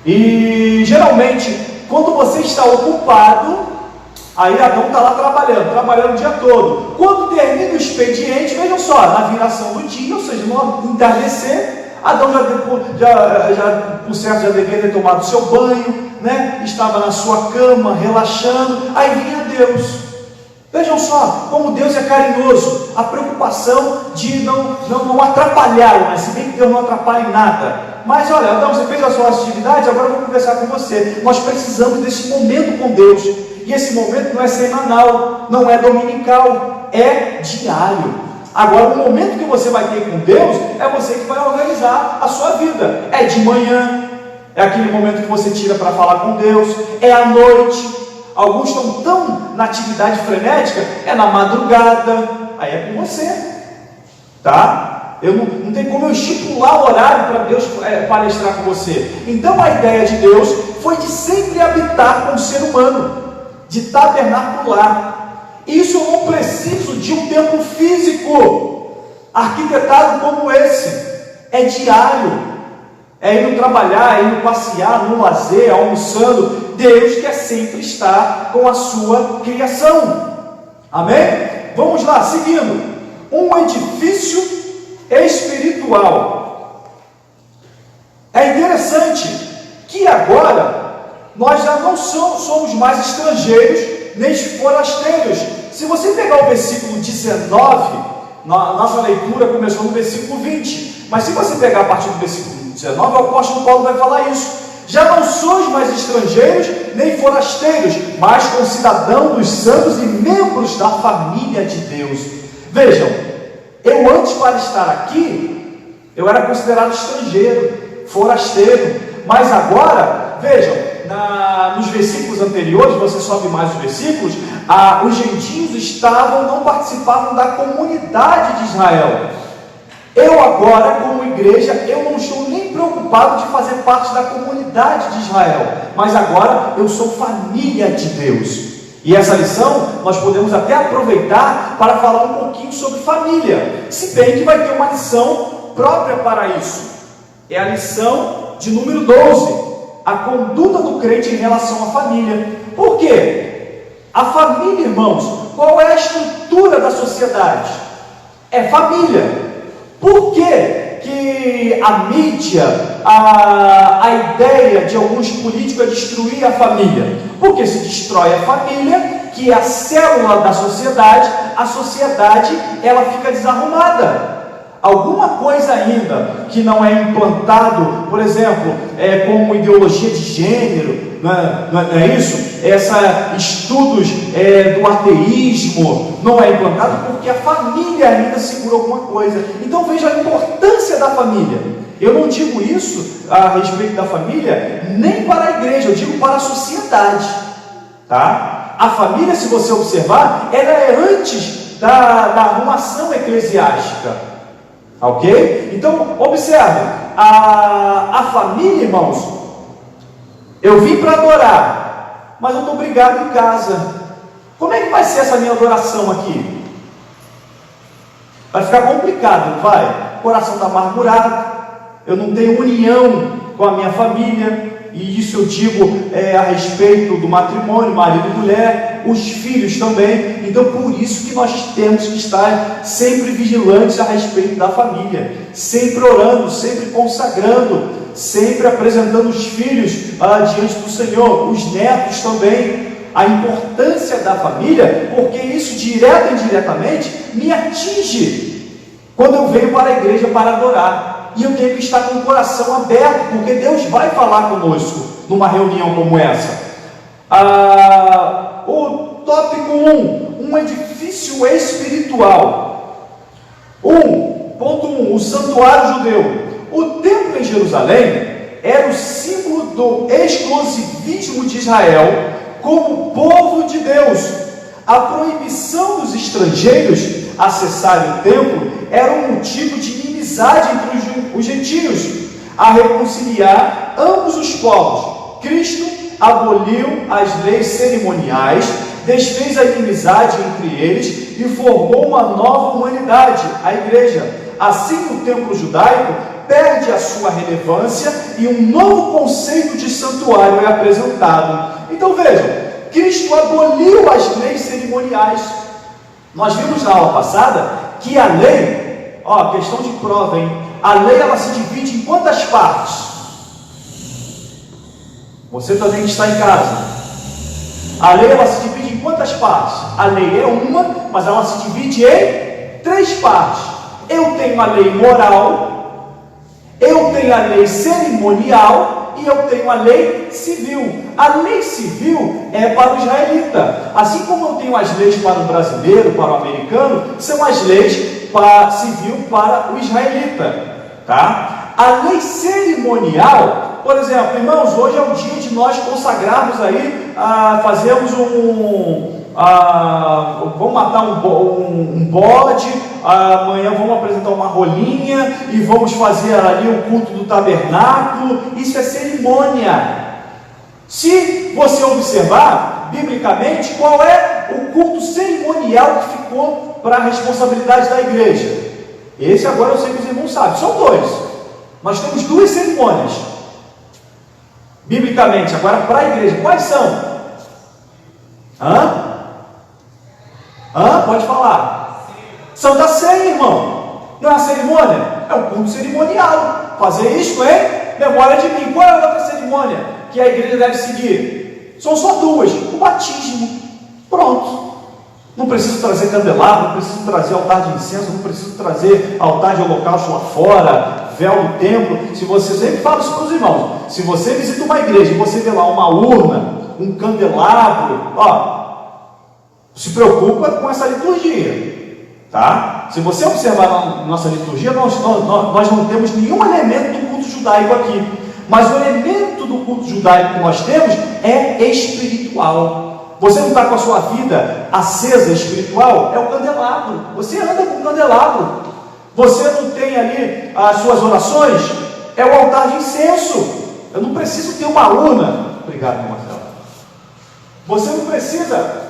E geralmente, quando você está ocupado, aí Adão está lá trabalhando o dia todo. Quando termina o expediente, vejam só, na viração do dia, ou seja, no entardecer, Adão já por certo, já devia ter tomado seu banho, né? Estava na sua cama, relaxando. Aí vinha Deus. Vejam só como Deus é carinhoso. A preocupação de não atrapalhá-lo, mas se bem que Deus não atrapalha em nada. Mas olha, Adão, você fez as suas atividades, agora eu vou conversar com você. Nós precisamos desse momento com Deus. E esse momento não é semanal, não é dominical, é diário. Agora, o momento que você vai ter com Deus é você que vai organizar a sua vida. É de manhã, é aquele momento que você tira para falar com Deus, é à noite. Alguns estão tão na atividade frenética, é na madrugada, aí é com você, tá? Não tem como eu estipular o horário para Deus palestrar com você. Então a ideia de Deus foi de sempre habitar com o ser humano, de tabernacular. Isso eu não preciso de um templo físico. arquitetado como esse. É diário. É indo trabalhar, é indo passear, no lazer, almoçando. Deus quer sempre estar com a sua criação. Amém? Vamos lá, seguindo. Um edifício espiritual. É interessante que agora nós já não somos mais estrangeiros nem forasteiros. Se você pegar o versículo 19, nossa leitura começou no versículo 20, mas se você pegar a partir do versículo 19, o apóstolo Paulo vai falar isso. Já não sois mais estrangeiros nem forasteiros, mas concidadãos dos santos e membros da família de Deus. Vejam, eu antes, para estar aqui, eu era considerado estrangeiro, forasteiro, mas agora, vejam, nos versículos anteriores, você sobe mais os versículos, os gentios não participavam da comunidade de Israel. Eu agora, como igreja, eu não estou nem preocupado de fazer parte da comunidade de Israel, mas agora eu sou família de Deus. E essa lição nós podemos até aproveitar para falar um pouquinho sobre família, se bem que vai ter uma lição própria para isso. É a lição de número 12, a conduta do crente em relação à família. Por quê? A família, irmãos, qual é a estrutura da sociedade? É família. Por que a mídia, a ideia de alguns políticos é destruir a família? Porque se destrói a família, que é a célula da sociedade, a sociedade ela fica desarrumada. Alguma coisa ainda que não é implantado, por exemplo, como ideologia de gênero, não é isso? Estudos do ateísmo não é implantado porque a família ainda segura alguma coisa. Então veja a importância da família. Eu não digo isso a respeito da família nem para a igreja, eu digo para a sociedade, tá? A família, se você observar, ela é antes da arrumação eclesiástica. Ok? Então, observe, a família, irmãos, eu vim para adorar, mas eu estou brigado em casa. Como é que vai ser essa minha adoração aqui? Vai ficar complicado, não vai? O coração está amargurado, eu não tenho união com a minha família, e isso eu digo a respeito do matrimônio, marido e mulher, os filhos também. Então por isso que nós temos que estar sempre vigilantes a respeito da família, sempre orando, sempre consagrando, sempre apresentando os filhos diante do Senhor, os netos também, a importância da família, porque isso direta e indiretamente me atinge quando eu venho para a igreja para adorar. E eu tenho que estar com o coração aberto, porque Deus vai falar conosco numa reunião como essa. O tópico 1, um edifício espiritual. Ponto 1, o santuário judeu. O templo em Jerusalém era o símbolo do exclusivismo de Israel como povo de Deus. A proibição dos estrangeiros acessarem o templo era um motivo de inimizade entre os gentios, a reconciliar ambos os povos. Cristo aboliu as leis cerimoniais, desfez a inimizade entre eles e formou uma nova humanidade, a igreja. Assim, o templo judaico perde a sua relevância e um novo conceito de santuário é apresentado. Então vejam, Cristo aboliu as leis cerimoniais. Nós vimos na aula passada que a lei, questão de prova, hein? A lei ela se divide em quantas partes? Você também que está em casa. A lei ela se divide em quantas partes? A lei é uma, mas ela se divide em 3 partes. Eu tenho a lei moral, eu tenho a lei cerimonial e eu tenho a lei civil. A lei civil é para o israelita, assim como eu tenho as leis para o brasileiro, para o americano, são as leis civil para o israelita, tá? A lei cerimonial, por exemplo, irmãos, hoje é o dia de nós consagrarmos aí, fazemos vamos matar um bode, amanhã vamos apresentar uma rolinha e vamos fazer ali o culto do tabernáculo. Isso é cerimônia. Se você observar biblicamente, qual é o culto cerimonial que ficou para a responsabilidade da igreja? Esse agora eu sei que os irmãos sabem, são dois. Nós temos duas cerimônias, biblicamente, agora para a igreja. Quais são? Pode falar. Santa Ceia, irmão. Não é a cerimônia? É um culto cerimonial. Fazer isto é memória de mim. Qual é a outra cerimônia que a igreja deve seguir? São só duas. O batismo. Pronto. Não preciso trazer candelabro, não preciso trazer altar de incenso, não preciso trazer altar de holocausto lá fora, véu do templo. Se você, sempre fala isso para os irmãos, se você visita uma igreja e você vê lá uma urna, um candelabro, se preocupa com essa liturgia, tá? Se você observar a nossa liturgia, nós não temos nenhum elemento do culto judaico aqui, mas o elemento do culto judaico que nós temos é espiritual. Você não está com a sua vida acesa espiritual? É o candelabro. Você anda com o candelabro. Você não tem ali as suas orações? É o altar de incenso. Eu não preciso ter uma urna. Obrigado, Marcelo. Você não precisa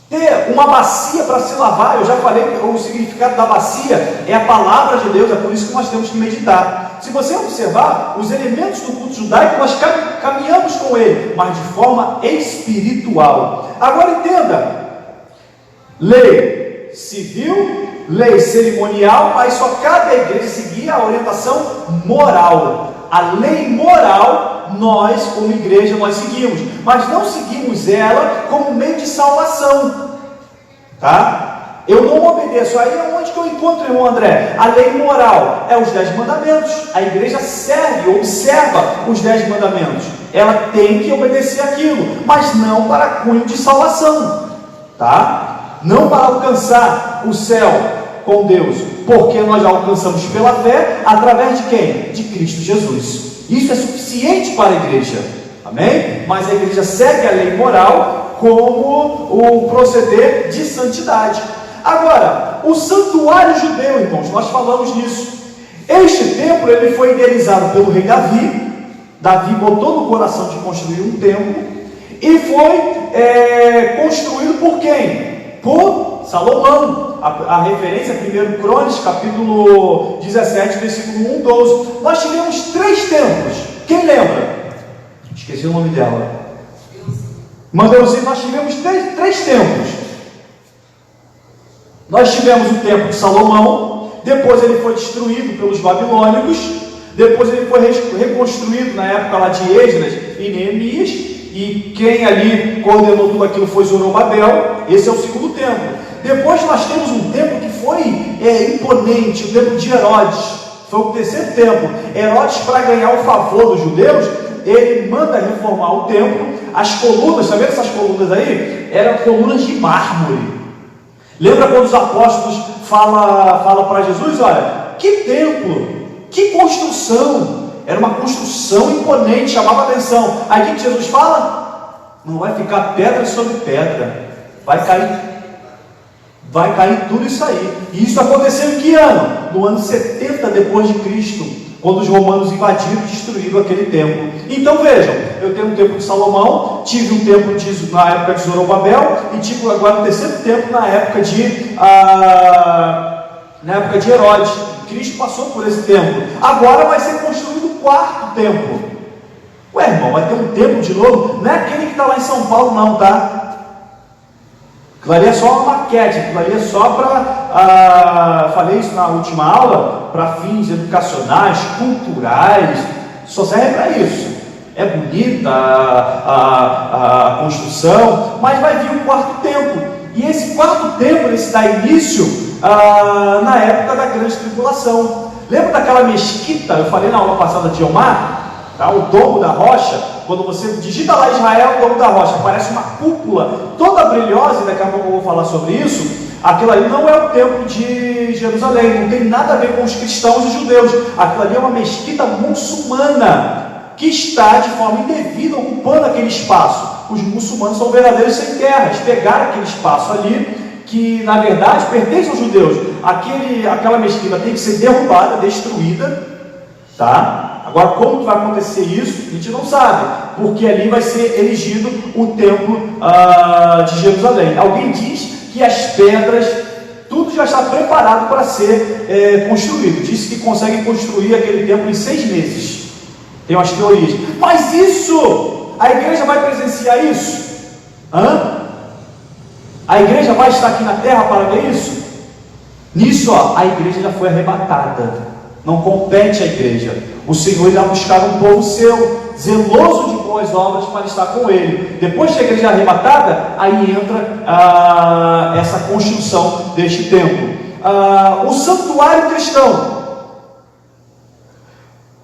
ter uma bacia para se lavar. Eu já falei que o significado da bacia é a palavra de Deus. É por isso que nós temos que meditar. Se você observar os elementos do culto judaico, nós caminhamos com ele, mas de forma espiritual. Agora entenda: lei civil, lei cerimonial, mas só cabe à igreja seguir a orientação moral. A lei moral, nós como igreja, nós seguimos, mas não seguimos ela como meio de salvação, tá? Eu não obedeço. Aí é onde que eu encontro, irmão André? A lei moral é os 10 mandamentos. A igreja segue, observa os 10 mandamentos. Ela tem que obedecer aquilo, mas não para cunho de salvação, tá? Não para alcançar o céu com Deus, porque nós já alcançamos pela fé, através de quem? De Cristo Jesus. Isso é suficiente para a igreja, amém? Mas a igreja segue a lei moral como o proceder de santidade. Agora, o santuário judeu, irmãos, nós falamos nisso. Este templo, ele foi idealizado pelo rei Davi. Davi botou no coração de construir um templo, e foi construído por quem? Por Salomão. A referência é 1 Crônicas, capítulo 17, versículo 1, 12. Nós tivemos 3 templos. Quem lembra? Esqueci o nome dela. Mandeuzinho, nós tivemos 3 templos. Nós tivemos o templo de Salomão, depois ele foi destruído pelos babilônicos, depois ele foi reconstruído na época lá de Esdras e Neemias, e quem ali coordenou tudo aquilo foi Zorobabel. Esse é o segundo templo. Depois nós temos um templo que foi imponente, o templo de Herodes. Foi o terceiro templo. Herodes, para ganhar o favor dos judeus, ele manda reformar o templo. As colunas, está vendo essas colunas aí? Eram colunas de mármore. Lembra quando os apóstolos falam para Jesus: olha, que templo, que construção, era uma construção imponente, chamava atenção. Aí o que Jesus fala? Não vai ficar pedra sobre pedra, vai cair tudo isso aí. E isso aconteceu em que ano? No ano 70 depois de Cristo, quando os romanos invadiram e destruíram aquele templo. Então vejam, eu tenho um templo de Salomão, tive um templo na época de Zorobabel, e tive agora um terceiro templo na época de Herodes. Cristo passou por esse templo. Agora vai ser construído o 4º templo. Ué, irmão, vai ter um templo de novo? Não é aquele que está lá em São Paulo não, tá? Aquilo ali é só uma maquete, aquilo ali é só para, falei isso na última aula, para fins educacionais, culturais, só serve para isso. É bonita a construção, mas vai vir o 4º templo, e esse 4º templo, ele se dá início na época da grande tribulação. Lembra daquela mesquita, eu falei na aula passada de Omar? Tá? O domo da rocha, quando você digita lá Israel, o domo da rocha, parece uma cúpula toda brilhosa, e daqui a pouco eu vou falar sobre isso. Aquilo ali não é o templo de Jerusalém, não tem nada a ver com os cristãos e judeus. Aquilo ali é uma mesquita muçulmana, que está de forma indevida ocupando aquele espaço. Os muçulmanos são verdadeiros sem terra, eles pegaram aquele espaço ali, que na verdade pertence aos judeus. Aquela mesquita tem que ser derrubada, destruída, tá? Agora, como que vai acontecer isso? A gente não sabe, porque ali vai ser erigido o templo de Jerusalém. Alguém diz que as pedras, tudo tudo já está preparado para ser construído. Disse que conseguem construir aquele templo em 6 meses. Tem umas teorias. Mas isso, a igreja vai presenciar isso? A igreja vai estar aqui na terra para ver isso? Nisso, a igreja já foi arrebatada. Não compete à igreja. O Senhor irá buscar um povo seu, zeloso de boas obras, para estar com Ele. Depois que a igreja é arrebatada, aí entra essa construção deste templo. O santuário cristão.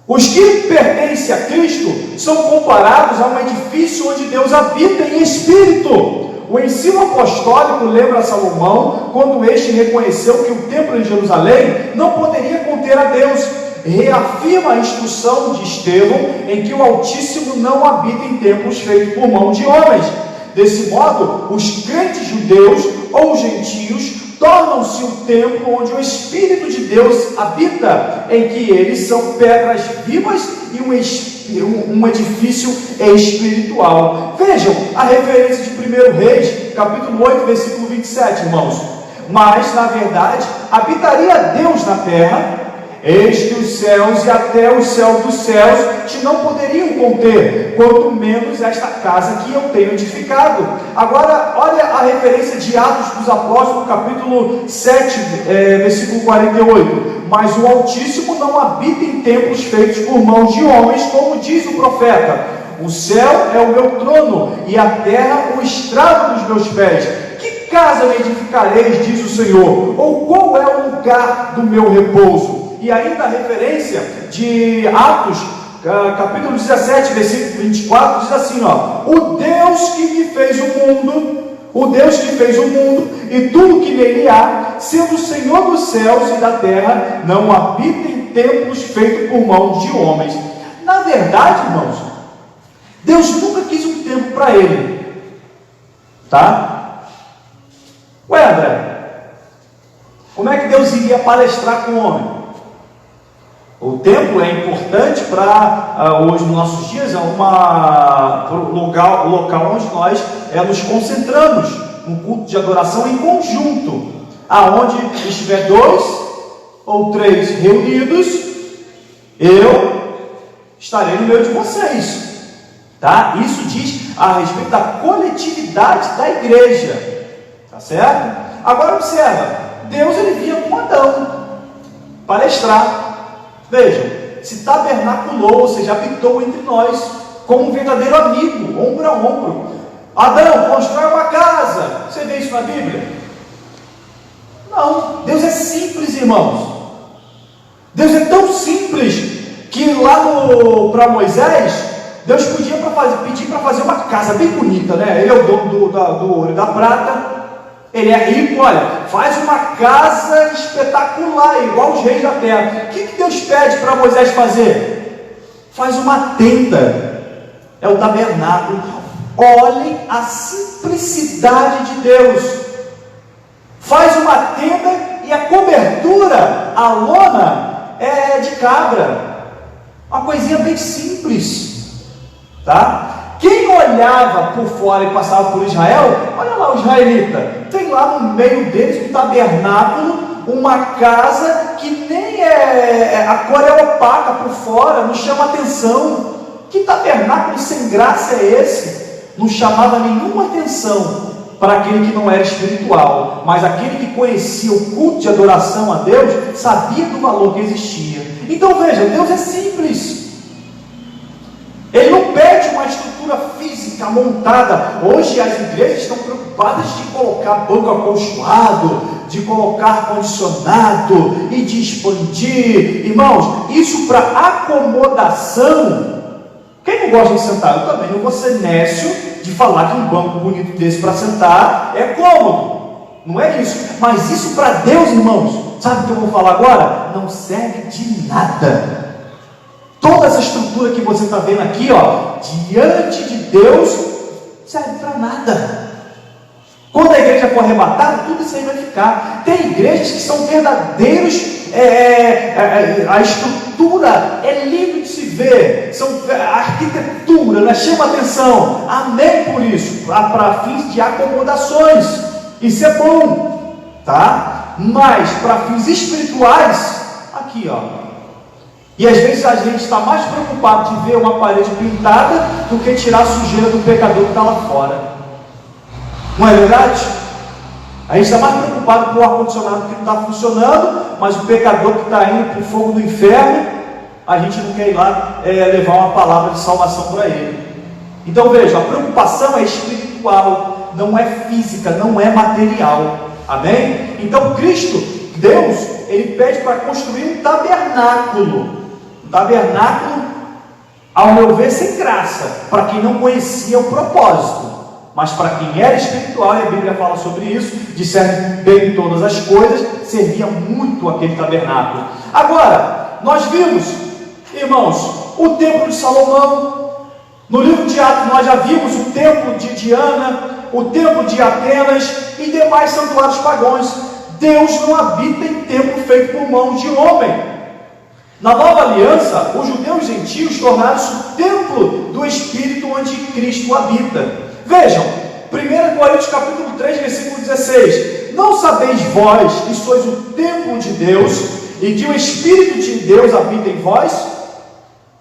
Os que pertencem a Cristo são comparados a um edifício onde Deus habita em espírito. O ensino apostólico lembra Salomão, quando este reconheceu que o templo em Jerusalém não poderia conter a Deus. Reafirma a instrução de Estevão, em que o Altíssimo não habita em templos feitos por mão de homens. Desse modo, os crentes judeus ou gentios tornam-se um templo onde o Espírito de Deus habita, em que eles são pedras vivas e um edifício espiritual. Vejam a referência de 1 Reis, capítulo 8, versículo 27, irmãos. Mas, na verdade, habitaria Deus na terra, eis que os céus e até o céu dos céus te não poderiam conter, quanto menos esta casa que eu tenho edificado. Agora, olha a referência de Atos dos Apóstolos, capítulo 7, versículo 48. Mas o Altíssimo não habita em templos feitos por mãos de homens, como diz o profeta: o céu é o meu trono, e a terra o estrado dos meus pés. Que casa me edificareis, diz o Senhor? Ou qual é o lugar do meu repouso? E ainda a referência de Atos, capítulo 17, versículo 24, diz assim, o Deus que me fez o mundo, e tudo que nele há, sendo o Senhor dos céus e da terra, não habita em templos feitos por mãos de homens. Na verdade, irmãos, Deus nunca quis um templo para Ele, tá? Ué, André, como é que Deus iria palestrar com o homem? O templo é importante para, hoje, nos nossos dias, é um local onde nós nos concentramos, um culto de adoração em conjunto, aonde estiver 2 ou 3 reunidos, eu estarei no meio de vocês, tá? Isso diz a respeito da coletividade da igreja, tá certo? Agora observa, Deus ele vinha com Adão palestrar. Vejam, se tabernaculou, ou seja, habitou entre nós, como um verdadeiro amigo, ombro a ombro. Adão, constrói uma casa. Você vê isso na Bíblia? Não, Deus é simples, irmãos. Deus é tão simples, que lá para Moisés, Deus podia pedir para fazer uma casa bem bonita, né? Ele é o dono do ouro e da prata. Ele é rico, olha, faz uma casa espetacular, igual os reis da terra. O que Deus pede para Moisés fazer? Faz uma tenda, é o tabernáculo. Olhem a simplicidade de Deus. Faz uma tenda e a cobertura, a lona, é de cabra. Uma coisinha bem simples, tá? Quem olhava por fora e passava por Israel, olha lá o israelita, tem lá no meio deles um tabernáculo, uma casa que nem a cor é opaca por fora, não chama atenção. Que tabernáculo sem graça é esse? Não chamava nenhuma atenção para aquele que não era espiritual, mas aquele que conhecia o culto de adoração a Deus, sabia do valor que existia. Então veja, Deus é simples. Ele não pede uma estrutura física montada. Hoje as igrejas estão preocupadas de colocar banco acolchoado, de colocar ar-condicionado e de expandir. Irmãos, isso para acomodação. Quem não gosta de sentar? Eu também não vou ser nécio de falar que um banco bonito desse para sentar é cômodo. Não é isso. Mas isso para Deus, irmãos, sabe o que eu vou falar agora? Não serve de nada. Toda essa estrutura que você está vendo aqui, diante de Deus, serve para nada. Quando a igreja for arrebatada, tudo isso aí vai ficar. Tem igrejas que são verdadeiros, a estrutura é lindo de se ver, a arquitetura, né, chama atenção. Amém por isso, para fins de acomodações. Isso é bom, tá? Mas para fins espirituais, aqui, ó. E às vezes a gente está mais preocupado de ver uma parede pintada do que tirar a sujeira do pecador que está lá fora. Não é verdade? A gente está mais preocupado com o ar-condicionado que não está funcionando, mas o pecador que está indo para o fogo do inferno, a gente não quer ir lá levar uma palavra de salvação para ele. Então veja, a preocupação é espiritual, não é física, não é material. Amém? Então Cristo, Deus, Ele pede para construir um tabernáculo. Um tabernáculo, ao meu ver, sem graça, para quem não conhecia o propósito. Mas para quem era espiritual, e a Bíblia fala sobre isso, discerne bem todas as coisas, servia muito aquele tabernáculo. Agora, nós vimos, irmãos, o templo de Salomão. No livro de Atos nós já vimos o templo de Diana, o templo de Atenas e demais santuários pagãos. Deus não habita em templo feito por mãos de homem. Na nova aliança, os judeus gentios tornaram-se o templo do Espírito onde Cristo habita. Vejam, 1 Coríntios capítulo 3, versículo 16: não sabeis vós que sois o templo de Deus e que o Espírito de Deus habita em vós?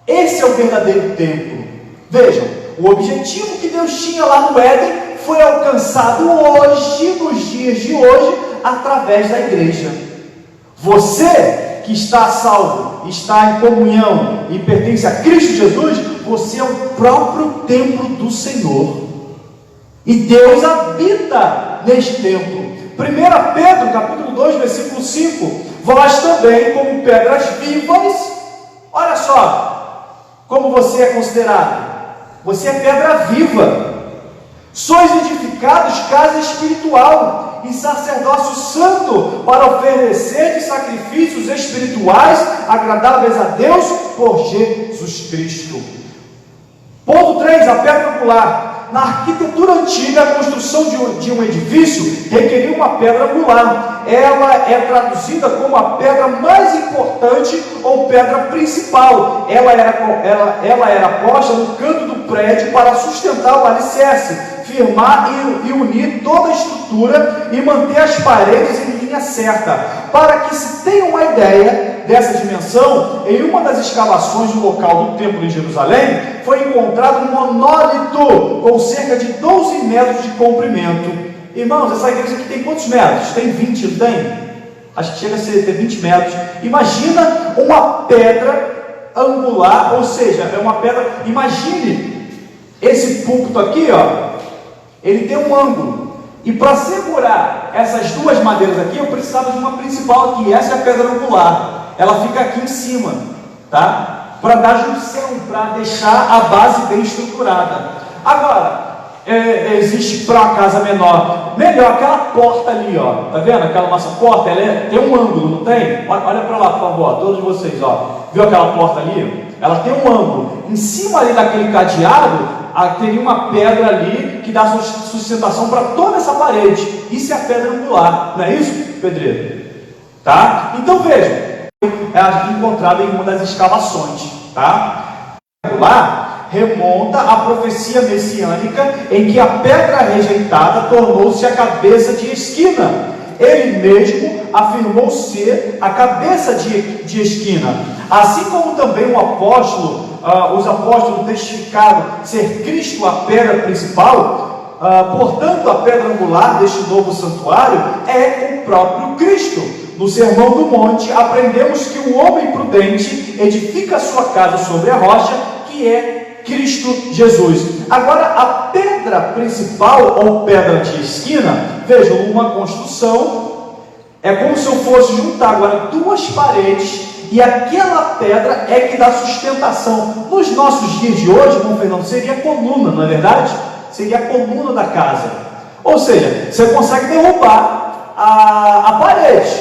Esse é o verdadeiro templo. Vejam, o objetivo que Deus tinha lá no Éden foi alcançado hoje, nos dias de hoje, através da igreja. Você que está salvo, está em comunhão e pertence a Cristo Jesus, você é o próprio templo do Senhor. E Deus habita neste templo. 1 Pedro, capítulo 2, versículo 5: vós também, como pedras vivas, olha só, como você é considerado. Você é pedra viva. Sois edificados casa espiritual e sacerdócio santo para oferecer de sacrifícios espirituais agradáveis a Deus por Jesus Cristo. Ponto 3, a pedra angular. Na arquitetura antiga, a construção de um edifício requeria uma pedra angular. Ela é traduzida como a pedra mais importante ou pedra principal. Ela era posta no canto do prédio para sustentar o alicerce, firmar e unir toda a estrutura e manter as paredes em linha certa. Para que se tenha uma ideia dessa dimensão, em uma das escavações do local do templo em Jerusalém, foi encontrado um monólito com cerca de 12 metros de comprimento. Irmãos, essa igreja aqui tem quantos metros? Tem 20, não tem? Acho que chega a ter 20 metros. Imagina uma pedra angular, ou seja, é uma pedra. Imagine esse púlpito aqui, ó. Ele tem um ângulo. E para segurar essas duas madeiras aqui, eu precisava de uma principal aqui. Essa é a pedra angular. Ela fica aqui em cima, tá? Para dar junção, para deixar a base bem estruturada. Agora, existe para uma casa menor, melhor aquela porta ali, ó. Tá vendo? Aquela nossa porta, tem um ângulo, não tem? Olha para lá, por favor, todos vocês, ó. Viu aquela porta ali? Ela tem um ângulo. Em cima ali daquele cadeado, teria uma pedra ali que dá sustentação para toda essa parede. Isso é a pedra angular, não é isso, pedreiro? Tá? Então veja, é encontrada em uma das escavações, tá? A angular remonta à profecia messiânica em que a pedra rejeitada tornou-se a cabeça de esquina. Ele mesmo afirmou ser a cabeça de esquina. Assim como também os apóstolos testificaram ser Cristo a pedra principal, portanto a pedra angular deste novo santuário é o próprio Cristo. No Sermão do Monte aprendemos que o homem prudente edifica a sua casa sobre a rocha, que é Cristo Jesus. Agora, a pedra principal ou pedra de esquina, vejam, uma construção, é como se eu fosse juntar agora duas paredes, e aquela pedra é que dá sustentação. Nos nossos dias de hoje, irmão Fernando, seria a coluna, não é verdade? Seria a coluna da casa. Ou seja, você consegue derrubar a parede,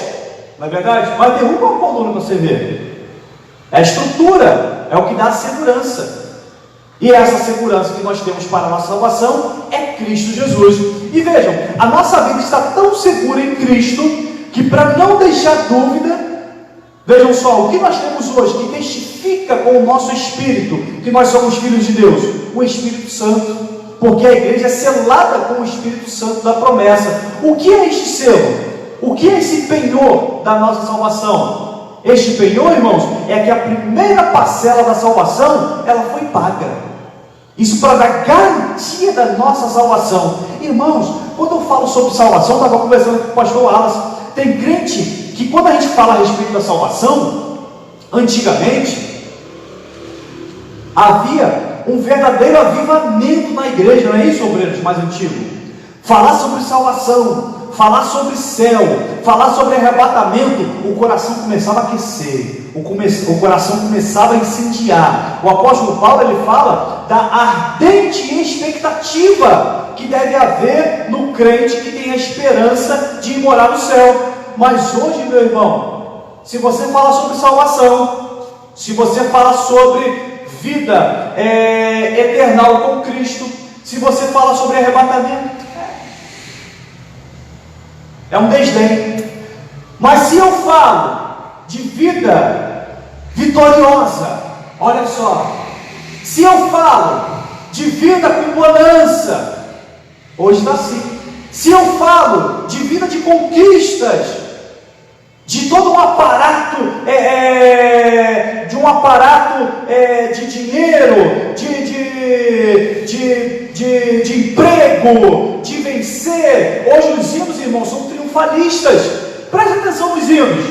não é verdade? Mas derruba a coluna para você ver. É a estrutura, é o que dá a segurança. E essa segurança que nós temos para a nossa salvação é Cristo Jesus. E vejam, a nossa vida está tão segura em Cristo que, para não deixar dúvida, vejam só, o que nós temos hoje que testifica com o nosso espírito que nós somos filhos de Deus? O Espírito Santo, porque a igreja é selada com o Espírito Santo da promessa. O que é este selo? O que é esse penhor da nossa salvação? Este penhor, irmãos, é que a primeira parcela da salvação, ela foi paga. Isso para dar garantia da nossa salvação. Irmãos, quando eu falo sobre salvação, eu estava conversando com o pastor Wallace, tem crente que quando a gente fala a respeito da salvação, antigamente, havia um verdadeiro avivamento na igreja, não é isso, obreiros mais antigos? Falar sobre salvação, falar sobre céu, falar sobre arrebatamento, o coração começava a aquecer, o coração começava a incendiar. O apóstolo Paulo, ele fala da ardente expectativa que deve haver no crente que tem a esperança de ir morar no céu. Mas hoje, meu irmão, se você fala sobre salvação, se você fala sobre vida eternal com Cristo, se você fala sobre arrebatamento, é um desdém. Mas se eu falo de vida vitoriosa, olha só, se eu falo de vida com bonança, hoje está assim. Se eu falo de vida de conquistas, de todo um aparato, de dinheiro, de emprego, de vencer. Hoje os hinos, irmãos, são triunfalistas. Preste atenção nos hinos.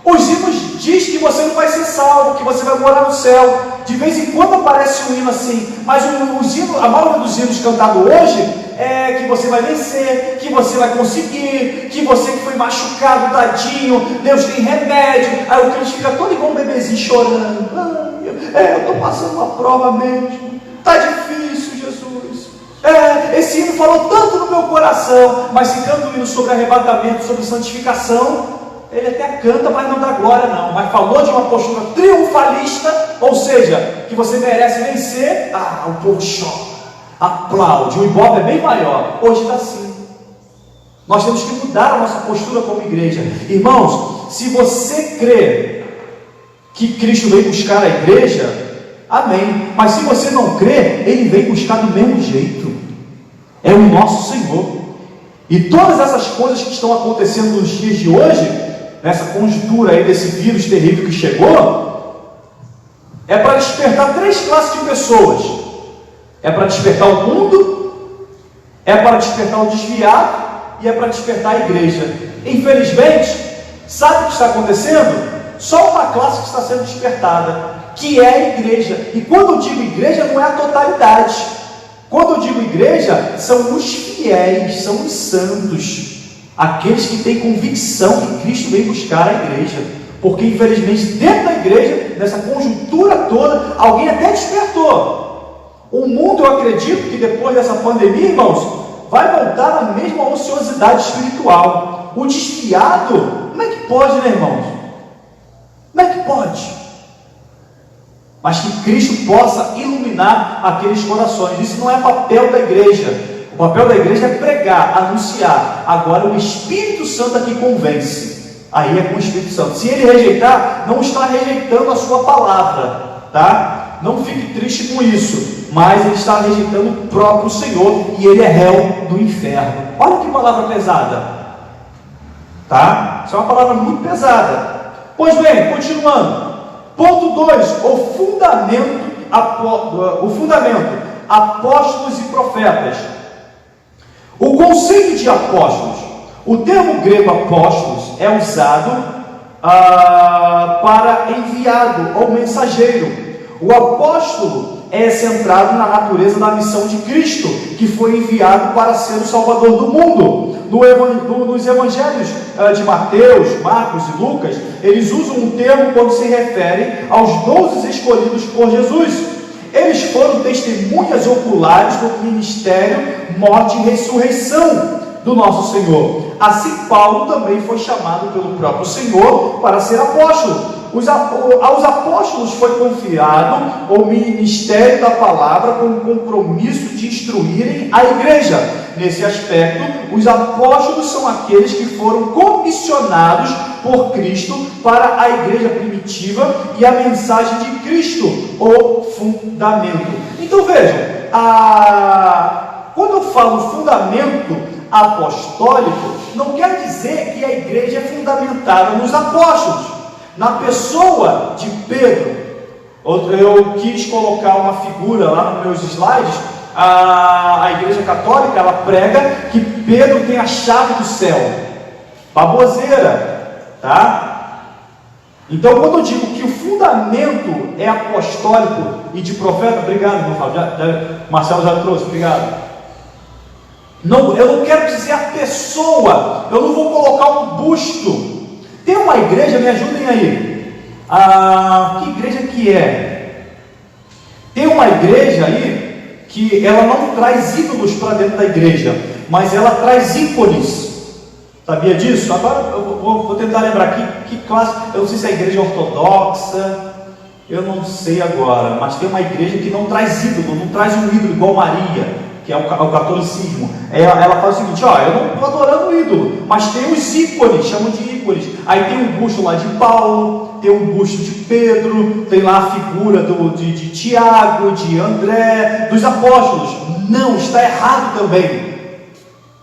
Os hinos diz que você não vai ser salvo, que você vai morar no céu. De vez em quando aparece um hino assim, mas a maioria dos hinos cantados hoje é que você vai vencer, que você vai conseguir, que você que foi machucado, tadinho, Deus tem remédio. Aí o crente fica todo igual um bebezinho chorando. Eu estou passando uma prova mesmo, está difícil, Jesus. Esse hino falou tanto no meu coração, mas se canta um hino sobre arrebatamento, sobre santificação, ele até canta, mas não dá glória não. Mas falou de uma postura triunfalista, ou seja, que você merece vencer, o povo chora, aplaude, o ibope é bem maior. Hoje está assim. Nós temos que mudar a nossa postura como igreja. Irmãos, se você crê que Cristo veio buscar a igreja, amém. Mas se você não crê, Ele vem buscar do mesmo jeito. É o nosso Senhor. E todas essas coisas que estão acontecendo nos dias de hoje, nessa conjuntura aí desse vírus terrível que chegou, é para despertar três classes de pessoas. É para despertar o mundo, é para despertar o desviado e é para despertar a igreja. Infelizmente, sabe o que está acontecendo? Só uma classe que está sendo despertada, que é a igreja. E quando eu digo igreja, não é a totalidade. Quando eu digo igreja, são os fiéis, são os santos, aqueles que têm convicção que Cristo veio buscar a igreja. Porque infelizmente dentro da igreja, nessa conjuntura toda, alguém até despertou. O mundo, eu acredito que depois dessa pandemia, irmãos, vai voltar na mesma ociosidade espiritual. O desfiado, como é que pode, né, irmãos? Como é que pode? Mas que Cristo possa iluminar aqueles corações. Isso não é papel da igreja. O papel da igreja é pregar, anunciar. Agora o Espírito Santo aqui convence. Aí é com o Espírito Santo. Se ele rejeitar, não está rejeitando a sua palavra, tá? Não fique triste com isso. Mas ele está rejeitando o próprio Senhor e ele é réu do inferno. Olha que palavra pesada, tá? Isso é uma palavra muito pesada. Pois bem, continuando. Ponto 2, o fundamento, apóstolos e profetas. O conceito de apóstolos, o termo grego apóstolos é usado para enviado ou mensageiro. O apóstolo é centrado na natureza da missão de Cristo, que foi enviado para ser o Salvador do mundo. Nos evangelhos de Mateus, Marcos e Lucas, eles usam um termo quando se referem aos 12 escolhidos por Jesus. Eles foram testemunhas oculares do ministério, morte e ressurreição do nosso Senhor. Assim, Paulo também foi chamado pelo próprio Senhor para ser apóstolo. Aos apóstolos foi confiado o ministério da palavra com o compromisso de instruírem a igreja. Nesse aspecto, os apóstolos são aqueles que foram comissionados por Cristo para a igreja primitiva e a mensagem de Cristo, o fundamento. Então vejam, quando eu falo fundamento, apostólico não quer dizer que a igreja é fundamentada nos apóstolos. Na pessoa de Pedro, eu quis colocar uma figura lá nos meus slides. A igreja católica, ela prega que Pedro tem a chave do céu. Baboseira, tá? Então, quando eu digo que o fundamento é apostólico e de profeta, obrigado, irmão Fábio, Marcelo já trouxe, obrigado. Não, eu não quero dizer a pessoa, eu não vou colocar um busto. Tem uma igreja, me ajudem aí. Que igreja que é? Tem uma igreja aí que ela não traz ídolos para dentro da igreja, mas ela traz ícones. Sabia disso? Agora eu vou tentar lembrar que classe. Eu não sei se é a igreja ortodoxa, eu não sei agora, mas tem uma igreja que não traz ídolo, não traz um ídolo igual Maria, que é o catolicismo. Ela faz o seguinte: eu não estou adorando o ídolo, mas tem os ícones, chamam de ícones. Aí tem um busto lá de Paulo, tem um busto de Pedro, tem lá a figura de Tiago, de André, dos apóstolos. Não, está errado também,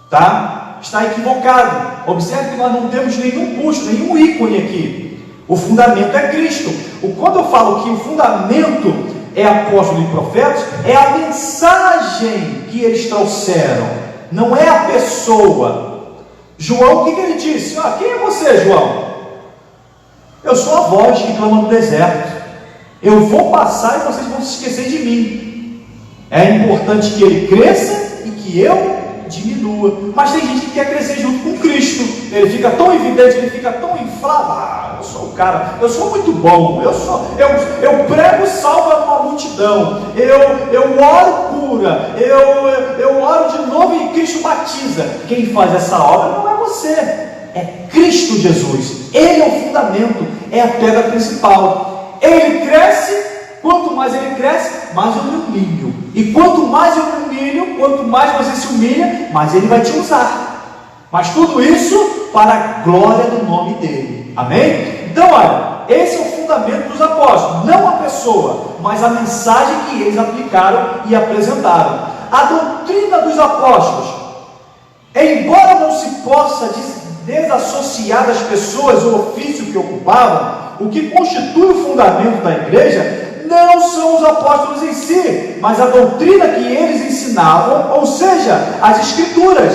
tá? Está equivocado. Observe que nós não temos nenhum busto, nenhum ícone aqui. O fundamento é Cristo. Quando eu falo que o fundamento é apóstolo e profetas, é a mensagem que eles trouxeram, não é a pessoa. João, o que ele disse? Quem é você, João? Eu sou a voz que clama no deserto. Eu vou passar e vocês vão se esquecer de mim. É importante que ele cresça e que eu diminua. Mas tem gente que quer crescer junto com Cristo. Ele fica tão evidente, ele fica tão inflado. Eu sou o cara, eu sou muito bom, eu prego salva uma multidão, eu oro cura, eu oro de novo e Cristo batiza. Quem faz essa obra não é você, é Cristo Jesus. Ele é o fundamento, é a pedra principal. Ele cresce. Quanto mais ele cresce, mais eu me humilho. E quanto mais eu me humilho, quanto mais você se humilha, mais ele vai te usar. Mas tudo isso para a glória do nome dele. Amém? Então, olha, esse é o fundamento dos apóstolos. Não a pessoa, mas a mensagem que eles aplicaram e apresentaram. A doutrina dos apóstolos, embora não se possa desassociar das pessoas o ofício que ocupavam, o que constitui o fundamento da igreja não são os apóstolos em si, mas a doutrina que eles ensinavam, ou seja, as escrituras.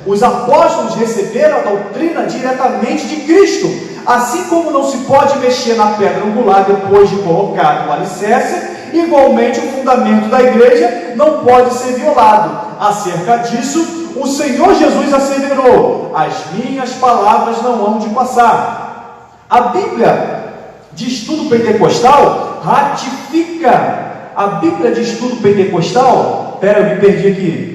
Os apóstolos receberam a doutrina diretamente de Cristo, assim como não se pode mexer na pedra angular depois de colocado o alicerce, igualmente o fundamento da igreja não pode ser violado. Acerca disso, o Senhor Jesus asseverou: as minhas palavras não hão de passar. A Bíblia de Estudo Pentecostal ratifica. A Bíblia de Estudo Pentecostal, eu me perdi aqui.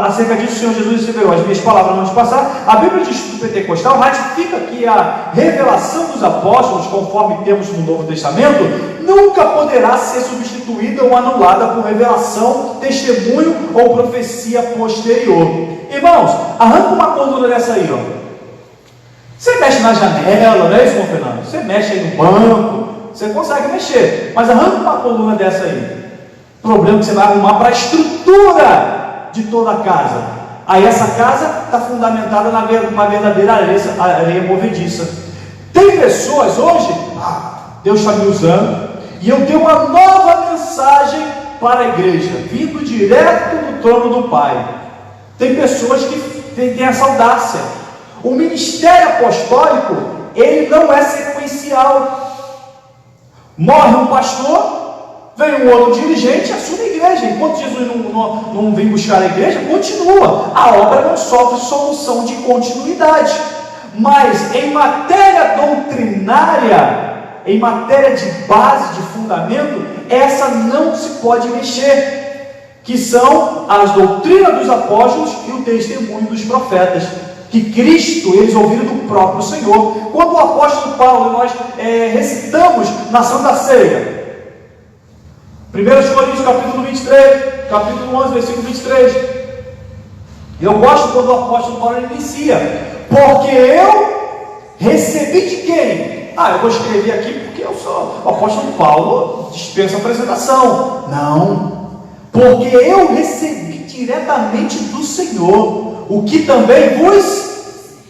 Acerca disso, o Senhor Jesus asseverou: as minhas palavras não hão de passar. A Bíblia de Estudo Pentecostal ratifica que a revelação dos apóstolos, conforme temos no Novo Testamento, nunca poderá ser substituída ou anulada por revelação, testemunho ou profecia posterior. Irmãos, arranca uma coluna dessa aí, Você mexe na janela, não é isso, irmão Fernando? Você mexe aí no banco, você consegue mexer, mas arranca uma coluna dessa aí. O problema é que você vai arrumar para a estrutura de toda a casa. Aí essa casa está fundamentada numa verdadeira areia movediça. Tem pessoas hoje, Deus está me usando, e eu tenho uma nova mensagem para a igreja, vindo direto do trono do Pai. Tem pessoas que têm essa audácia. O ministério apostólico, ele não é sequencial. Morre um pastor, vem um outro dirigente, assume a igreja. Enquanto Jesus não vem buscar a igreja, continua. A obra não sofre solução de continuidade. Mas em matéria doutrinária, em matéria de base, de fundamento, essa não se pode mexer, que são as doutrinas dos apóstolos e o testemunho dos profetas, que Cristo, eles ouviram do próprio Senhor. Quando o apóstolo Paulo, nós recitamos na Santa Ceia, 1 Coríntios capítulo 23, capítulo 11, versículo 23, eu gosto quando o apóstolo Paulo inicia: porque eu recebi de quem? Eu vou escrever aqui porque eu sou o apóstolo Paulo, dispensa apresentação. Não, porque eu recebi diretamente do Senhor. Senhor, o que também vos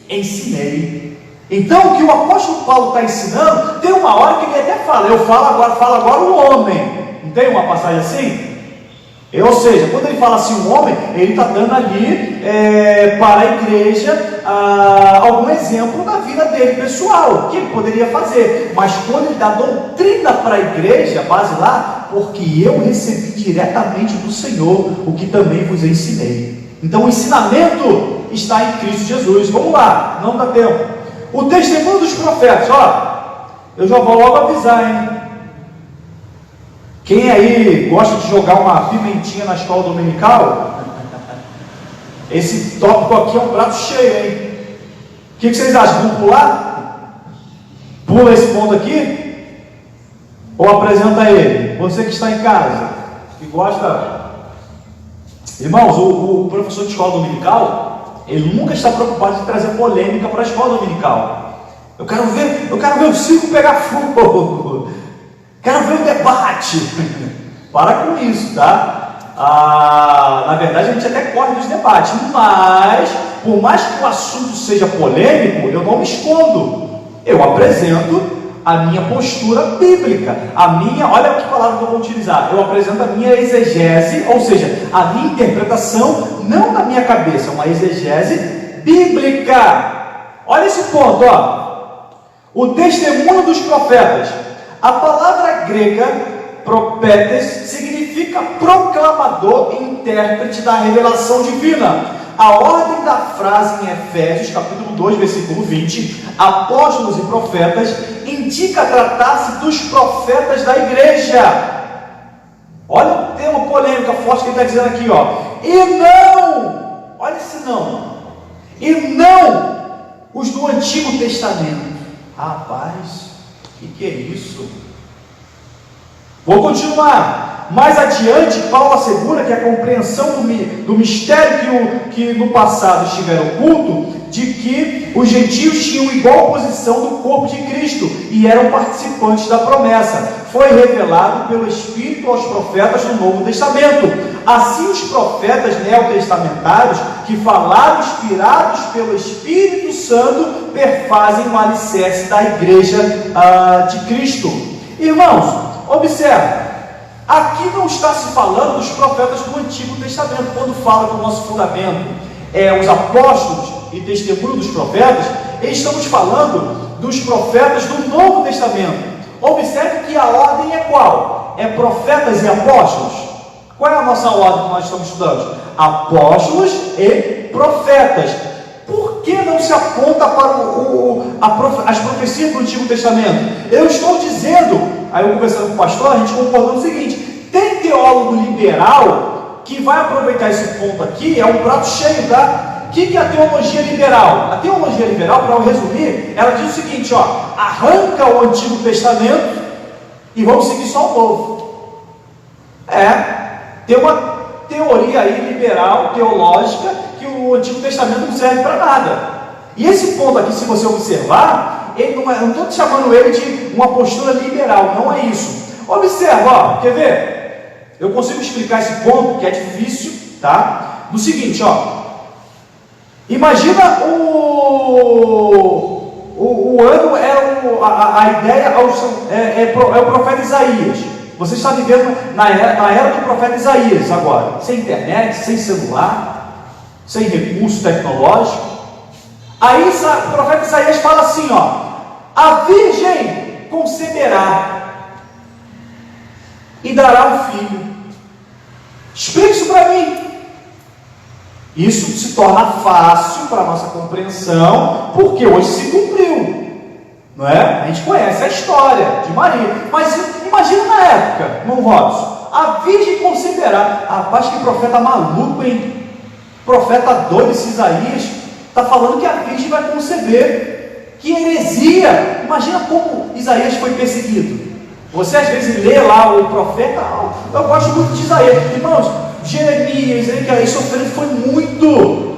ensinei. Então, o que o apóstolo Paulo está ensinando, tem uma hora que ele até fala, fala agora o homem. Não tem uma passagem assim? Ou seja, quando ele fala assim, o homem, ele está dando ali para a igreja algum exemplo da vida dele pessoal, que ele poderia fazer. Mas quando ele dá doutrina para a igreja, base lá, porque eu recebi diretamente do Senhor o que também vos ensinei. Então o ensinamento está em Cristo Jesus. Vamos lá, não dá tempo. O testemunho dos profetas, ó, eu já vou logo avisar, hein? Quem aí gosta de jogar uma pimentinha na escola dominical? Esse tópico aqui é um prato cheio, hein? O que vocês acham? Vamos pular? Pula esse ponto aqui? Ou apresenta ele? Você que está em casa, que gosta... Irmãos, o professor de escola dominical, ele nunca está preocupado de trazer polêmica para a escola dominical. Eu quero ver o circo pegar fogo. Quero ver o debate. Para com isso, tá? Na verdade, a gente até corre dos debates, mas, por mais que o assunto seja polêmico, eu não me escondo. Eu apresento a minha postura bíblica, olha que palavra que eu vou utilizar. Eu apresento a minha exegese, ou seja, a minha interpretação, não da minha cabeça, uma exegese bíblica. Olha esse ponto, ó. O testemunho dos profetas. A palavra grega profetes significa proclamador e intérprete da revelação divina. A ordem da frase em Efésios, capítulo 2, versículo 20, apóstolos e profetas, indica tratar-se dos profetas da igreja. Olha o termo polêmico forte que ele está dizendo aqui, ó. E não, olha esse não, e não os do Antigo Testamento. Rapaz, que é isso? Vou continuar. Mais adiante, Paulo assegura que a compreensão do mistério que no passado estivera oculto, de que os gentios tinham igual posição do corpo de Cristo e eram participantes da promessa, foi revelado pelo Espírito aos profetas do Novo Testamento. Assim, os profetas neotestamentários, que falaram inspirados pelo Espírito Santo, perfazem o alicerce da igreja de Cristo. Irmãos, observe, aqui não está se falando dos profetas do Antigo Testamento. Quando fala que o nosso fundamento é os apóstolos e testemunho dos profetas, estamos falando dos profetas do Novo Testamento. Observe que a ordem é qual? É profetas e apóstolos. Qual é a nossa ordem que nós estamos estudando? Apóstolos e profetas. Por que não se aponta para as profecias do Antigo Testamento? Eu estou dizendo, aí eu conversando com o pastor, a gente concordou no seguinte: tem teólogo liberal que vai aproveitar esse ponto aqui, é um prato cheio, tá? O que é a teologia liberal? A teologia liberal, para eu resumir, ela diz o seguinte, ó: arranca o Antigo Testamento e vamos seguir só o Novo. Tem uma teoria aí liberal, teológica, que o Antigo Testamento não serve para nada. E esse ponto aqui, se você observar, eu não estou chamando ele de uma postura liberal, não é isso. Observa, ó, quer ver? Eu consigo explicar esse ponto, que é difícil, tá? Do seguinte, ó. Imagina o ano, a ideia é o profeta Isaías. Você está vivendo na era do profeta Isaías agora, sem internet, sem celular, sem recurso tecnológico. Aí o profeta Isaías fala assim, ó: a virgem conceberá e dará um filho. Explique isso para mim. Isso se torna fácil para a nossa compreensão, porque hoje se cumpriu, não é? A gente conhece a história de Maria, mas imagina na época, irmão Robson, a virgem conceberá. Rapaz, que profeta maluco, hein? Profeta doido, esse Isaías está falando que a virgem vai conceber. Que heresia! Imagina como Isaías foi perseguido. Você às vezes lê lá o profeta, eu gosto muito de Isaías, irmãos, Jeremias, que sofrendo foi muito,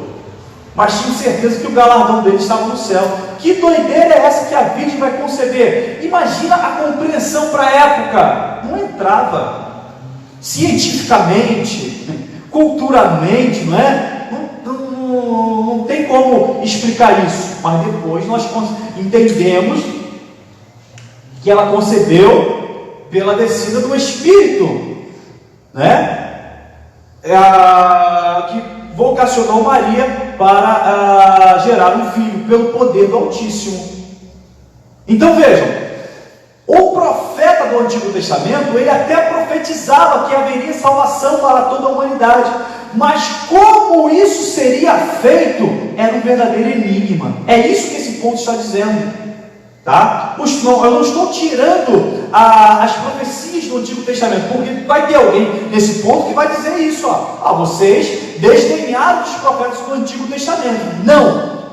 mas tinha certeza que o galardão dele estava no céu. Que doideira é essa que a virgem vai conceber? Imagina a compreensão para a época. Não entrava cientificamente, culturalmente, não é? não tem como explicar isso, mas depois nós entendemos que ela concebeu pela descida do Espírito, né? Que vocacionou Maria para gerar um filho pelo poder do Altíssimo. Então vejam, o profeta do Antigo Testamento, ele até profetizava que haveria salvação para toda a humanidade, mas como isso seria feito era um verdadeiro enigma. É isso que esse ponto está dizendo, tá? Eu não estou tirando as profecias do Antigo Testamento, porque vai ter alguém nesse ponto que vai dizer isso, vocês desdenharam dos profetas do Antigo Testamento.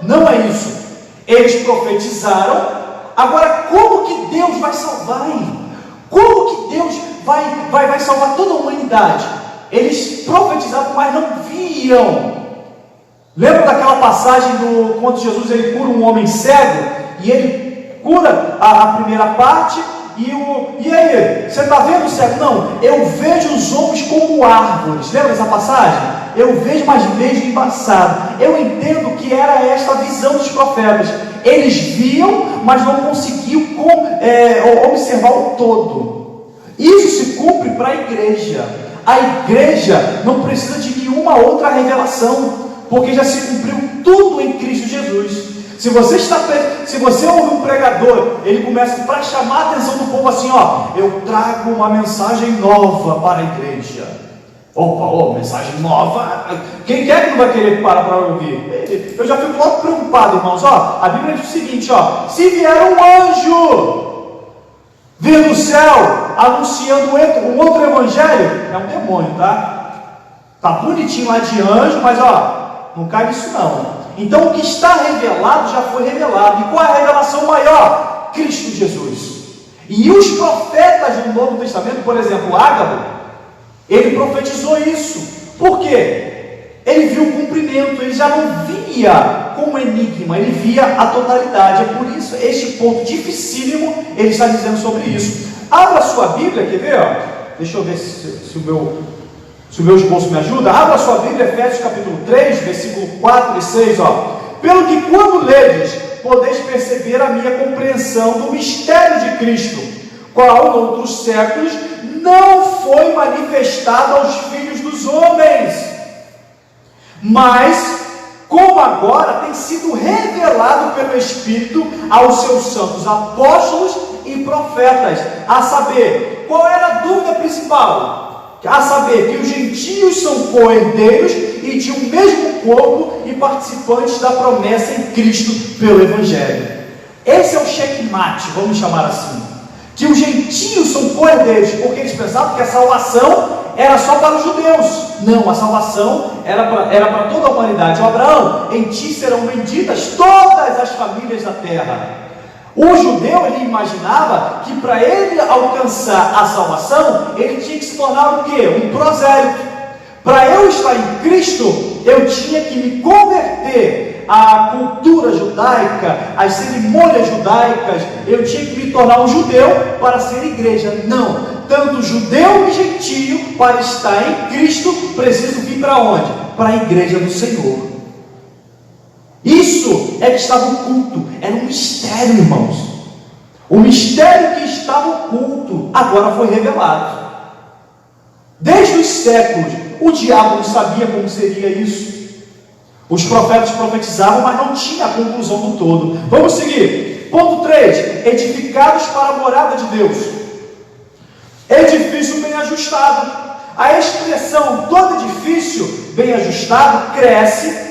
Não é isso. Eles profetizaram. Agora, como que Deus vai salvar? Como que Deus vai salvar toda a humanidade? Eles profetizavam, mas não viam. Lembra daquela passagem quando Jesus ele cura um homem cego? E ele cura a primeira parte. E aí, você está vendo o cego? Não, eu vejo os homens como árvores. Lembra dessa passagem? Eu vejo, mas vejo embaçado. Eu entendo que era esta a visão dos profetas. Eles viam, mas não conseguiam observar o todo. Isso se cumpre para a igreja. A igreja não precisa de nenhuma outra revelação, porque já se cumpriu tudo em Cristo Jesus. Se você ouve um pregador, ele começa para chamar a atenção do povo assim, eu trago uma mensagem nova para a igreja. Mensagem nova. Quem é que não vai querer parar para ouvir? Eu já fico logo preocupado, irmãos. A Bíblia diz o seguinte, se vier um anjo vir do céu anunciando um outro evangelho, é um demônio, tá bonitinho lá de anjo, mas não cai nisso não. Então o que está revelado já foi revelado. E qual é a revelação maior? Cristo Jesus. E os profetas do Novo Testamento, por exemplo, Ágabo, ele profetizou isso. Por quê? Ele viu o cumprimento, ele já não via como enigma, ele via a totalidade. É por isso, este ponto dificílimo, ele está dizendo sobre isso. Abra a sua Bíblia, quer ver? Deixa eu ver se o meu esboço me ajuda. Abra a sua Bíblia, Efésios capítulo 3, versículo 4 e 6. Pelo que quando ledes, podeis perceber a minha compreensão do mistério de Cristo, qual noutros séculos não foi manifestado aos filhos dos homens, mas como agora tem sido revelado pelo Espírito aos seus santos apóstolos e profetas, a saber, qual era a dúvida principal? A saber, que os gentios são co-herdeiros e de um mesmo corpo e participantes da promessa em Cristo pelo Evangelho. Esse é o checkmate, vamos chamar assim. Que os gentios são co-herdeiros, porque eles pensavam que a salvação era só para os judeus. Não, a salvação era para toda a humanidade. Abraão, em ti serão benditas todas as famílias da terra. O judeu, ele imaginava que para ele alcançar a salvação, ele tinha que se tornar o quê? Um prosélito. Para eu estar em Cristo, eu tinha que me converter à cultura judaica, às cerimônias judaicas, eu tinha que me tornar um judeu para ser igreja. Não, tanto judeu e gentio, para estar em Cristo, preciso vir para onde? Para a igreja do Senhor. Isso é que estava oculto, era um mistério, irmãos. O mistério que estava oculto agora foi revelado. Desde os séculos, o diabo não sabia como seria isso. Os profetas profetizavam, mas não tinha a conclusão do todo. Vamos seguir. Ponto 3. Edificados para a morada de Deus. Edifício bem ajustado. A expressão todo edifício bem ajustado cresce,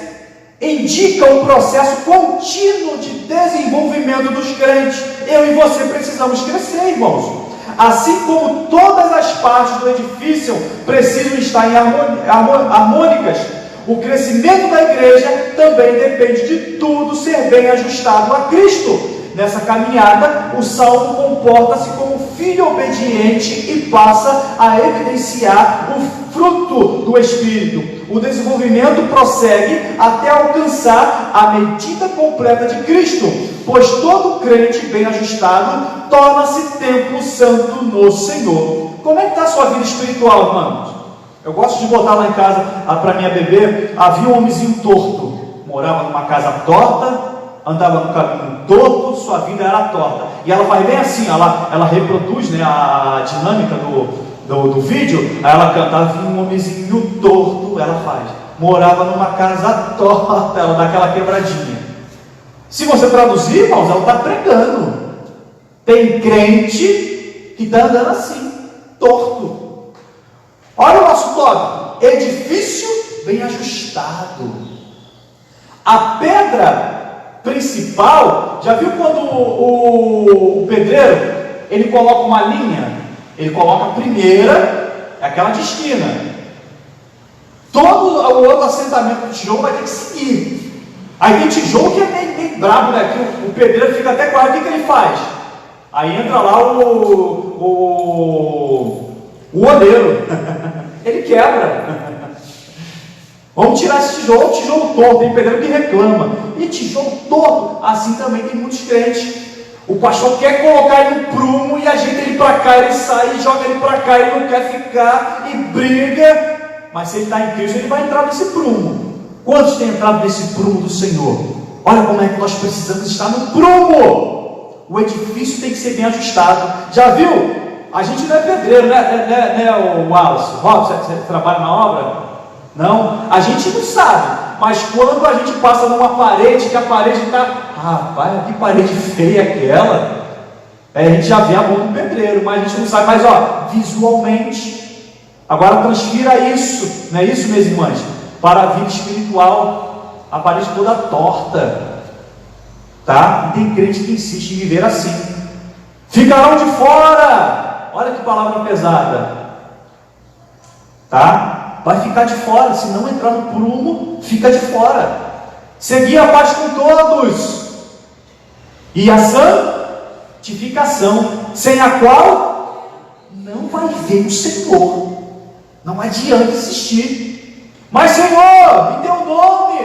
indica um processo contínuo de desenvolvimento dos crentes. Eu e você precisamos crescer, irmãos. Assim como todas as partes do edifício precisam estar em harmônicas, o crescimento da igreja também depende de tudo ser bem ajustado a Cristo. Nessa caminhada, o salvo comporta-se como filho obediente e passa a evidenciar o fruto do Espírito. O desenvolvimento prossegue até alcançar a medida completa de Cristo, pois todo crente bem ajustado torna-se templo santo no Senhor. Como é que está a sua vida espiritual, irmãos? Eu gosto de botar lá em casa, para minha bebê, havia um homenzinho torto, morava numa casa torta, andava no caminho torto, sua vida era torta. E ela faz bem assim, ela reproduz, né, a dinâmica do vídeo. Aí ela cantava, vinha um homenzinho torto, ela faz. Morava numa casa torta, ela dá aquela quebradinha. Se você traduzir, irmãos, ela está pregando. Tem crente que está andando assim, torto. Olha o nosso tópico: edifício bem ajustado. A pedra principal, já viu quando o pedreiro, ele coloca uma linha? Ele coloca a primeira, é aquela de esquina. Todo o outro assentamento do tijolo vai ter que seguir. Aí tem tijolo que é bem brabo, né? Que o pedreiro fica até quase, o que ele faz? Aí entra lá o olheiro. Ele quebra. Vamos tirar esse tijolo torto. Tem pedreiro que reclama. E tijolo torto, assim também tem muitos crentes. O pastor quer colocar ele no prumo e ajeita ele para cá, ele sai e joga ele para cá, ele não quer ficar e briga. Mas se ele está em Cristo, ele vai entrar nesse prumo. Quantos têm entrado nesse prumo do Senhor? Olha como é que nós precisamos estar no prumo. O edifício tem que ser bem ajustado. Já viu? A gente não é pedreiro, né, o Wallace? Robson, você trabalha na obra? Não, a gente não sabe. Mas quando a gente passa numa parede, que a parede está... Rapaz, que parede feia aquela. A gente já vê a mão do pedreiro, mas a gente não sabe. Mas visualmente. Agora transfira isso, não é isso, minhas irmãs? Para a vida espiritual. A parede toda torta. Tá? E tem crente que insiste em viver assim. Ficarão de fora. Olha que palavra pesada. Tá? Vai ficar de fora. Se não entrar no prumo, fica de fora. Seguir a paz com todos. E a santificação, sem a qual não vai ver o Senhor. Não adianta insistir. Mas Senhor, me dê um nome.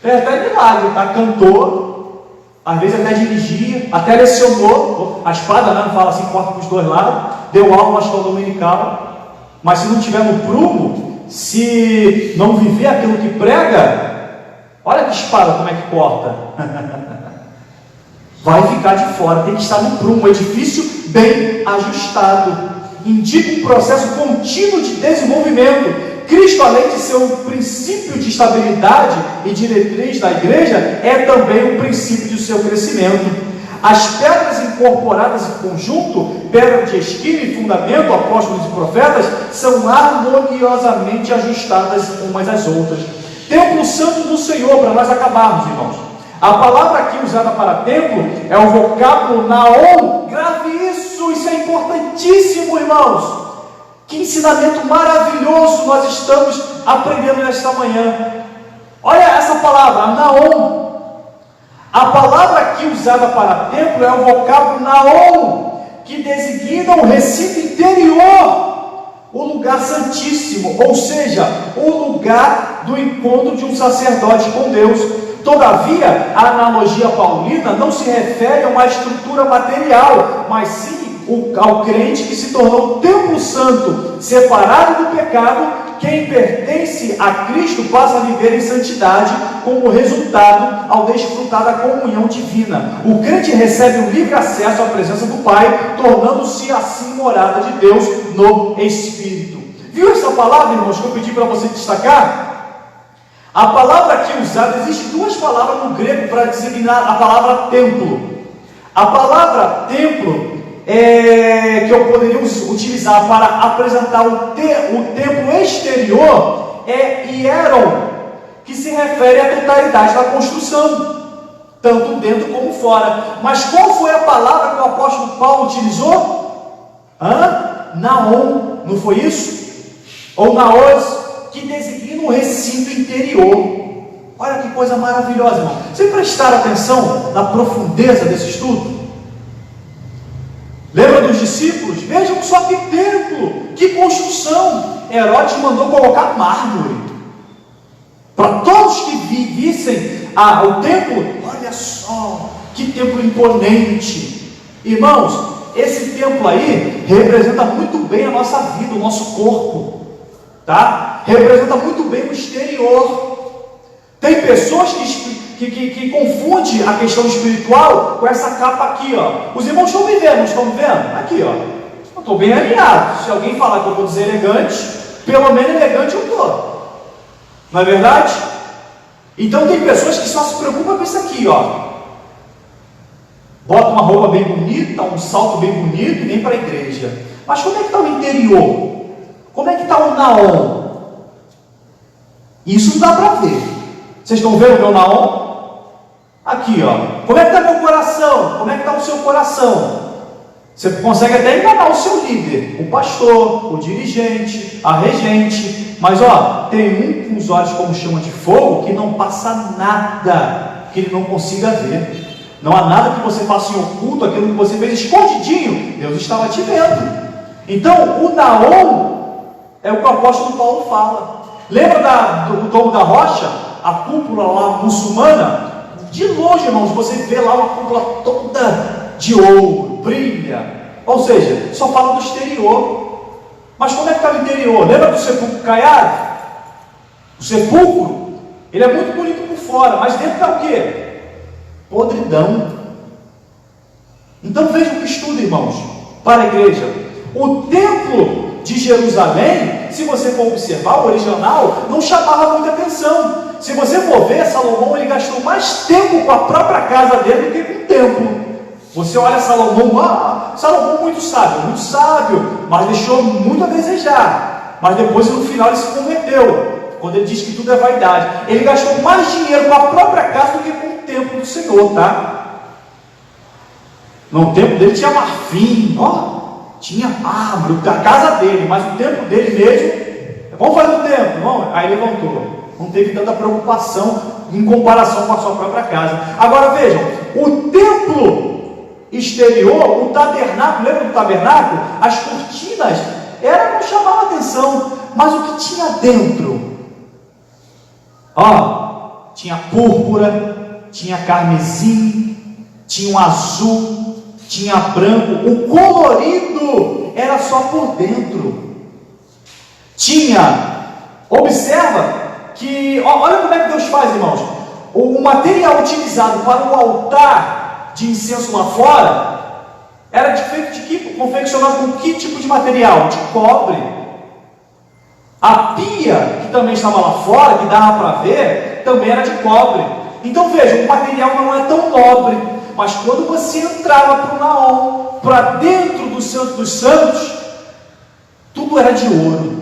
Fez até milagre, tá? Cantor, às vezes até dirigia, até lecionou. A espada, né? Não fala assim, corta para os dois lados. Deu aula na escola dominical. Mas se não tiver no prumo, se não viver aquilo que prega, olha que espada como é que corta. Vai ficar de fora, tem que estar no prumo. Um edifício bem ajustado. Indica um processo contínuo de desenvolvimento. Cristo, além de ser um princípio de estabilidade e diretriz da igreja, é também um princípio de seu crescimento. As pedras incorporadas em conjunto, pedra de esquina e fundamento, apóstolos e profetas, são harmoniosamente ajustadas umas às outras. Templo santo do Senhor, para nós acabarmos, irmãos. A palavra aqui usada para templo é o vocábulo naon. Grave isso é importantíssimo, irmãos. Que ensinamento maravilhoso nós estamos aprendendo nesta manhã. Olha essa palavra, naon. A palavra aqui usada para templo é o vocábulo naon, que designa o recinto interior, o lugar santíssimo, ou seja, o lugar do encontro de um sacerdote com Deus. Todavia, a analogia paulina não se refere a uma estrutura material, mas sim ao crente que se tornou templo santo, separado do pecado. Quem pertence a Cristo passa a viver em santidade como resultado ao desfrutar da comunhão divina. O crente recebe um livre acesso à presença do Pai, tornando-se assim morada de Deus no Espírito. Viu essa palavra, irmãos, que eu pedi para você destacar? A palavra aqui usada, existem duas palavras no grego para designar a palavra templo. A palavra templo que eu poderia utilizar para apresentar o templo exterior é hieron, que se refere à totalidade da construção, tanto dentro como fora. Mas qual foi a palavra que o apóstolo Paulo utilizou? Naon, não foi isso? Ou naos, que designa o recinto interior. Olha que coisa maravilhosa, irmão. Você prestar atenção na profundeza desse estudo? Lembra dos discípulos? Vejam só que templo, que construção. Herodes mandou colocar mármore para todos que vissem o templo. Olha só, que templo imponente. Irmãos, esse templo aí representa muito bem a nossa vida, o nosso corpo, tá? Representa muito bem o exterior. Tem pessoas que confundem a questão espiritual com essa capa aqui, ó. Os irmãos estão me vendo, não estão me vendo? Aqui, ó. Eu estou bem alinhado. Se alguém falar que eu vou deselegante, pelo menos elegante eu estou. Não é verdade? Então tem pessoas que só se preocupam com isso aqui, ó. Bota uma roupa bem bonita, um salto bem bonito e vem para a igreja. Mas como é que está o interior? Como é que está o naon? Isso não dá para ver. Vocês estão vendo o meu naon? Aqui, ó. Como é que está meu coração? Como é que está o seu coração? Você consegue até enganar o seu líder, o pastor, o dirigente, a regente. Mas, ó, tem um com os olhos como chama de fogo que não passa nada que ele não consiga ver. Não há nada que você faça em oculto, aquilo que você fez escondidinho, Deus estava te vendo. Então, o naon é o que o apóstolo Paulo fala. Lembra do tomo da rocha? A cúpula lá muçulmana? De longe, irmãos, você vê lá uma cúpula toda de ouro, brilha. Ou seja, só fala do exterior. Mas como é que está o interior? Lembra do sepulcro caiado? O sepulcro, ele é muito bonito por fora, mas dentro está o quê? Podridão. Então vejam que estudo, irmãos, para a igreja. O templo de Jerusalém, se você for observar o original, não chamava muita atenção. Se você for ver, Salomão ele gastou mais tempo com a própria casa dele do que com o templo. Você olha Salomão, Salomão muito sábio, mas deixou muito a desejar. Mas depois no final ele se converteu, quando ele diz que tudo é vaidade. Ele gastou mais dinheiro com a própria casa do que com o templo do Senhor, tá? No templo dele tinha marfim, ó. Tinha mármore, a casa dele, mas o templo dele mesmo, vamos fazer o templo, vamos? Aí levantou, não teve tanta preocupação em comparação com a sua própria casa. Agora vejam, o templo exterior, o tabernáculo, lembra do tabernáculo? As cortinas, não chamavam atenção, mas o que tinha dentro? Ó, tinha púrpura, tinha carmesim, tinha um azul, tinha branco, o colorido era só por dentro. Observa que, olha como é que Deus faz, irmãos. O material utilizado para o altar de incenso lá fora era feito de que? Confeccionado com que tipo de material? De cobre. A pia, que também estava lá fora, que dava para ver, também era de cobre. Então veja, o material não é tão nobre. Mas quando você entrava para o naon, para dentro do Santo dos Santos, tudo era de ouro.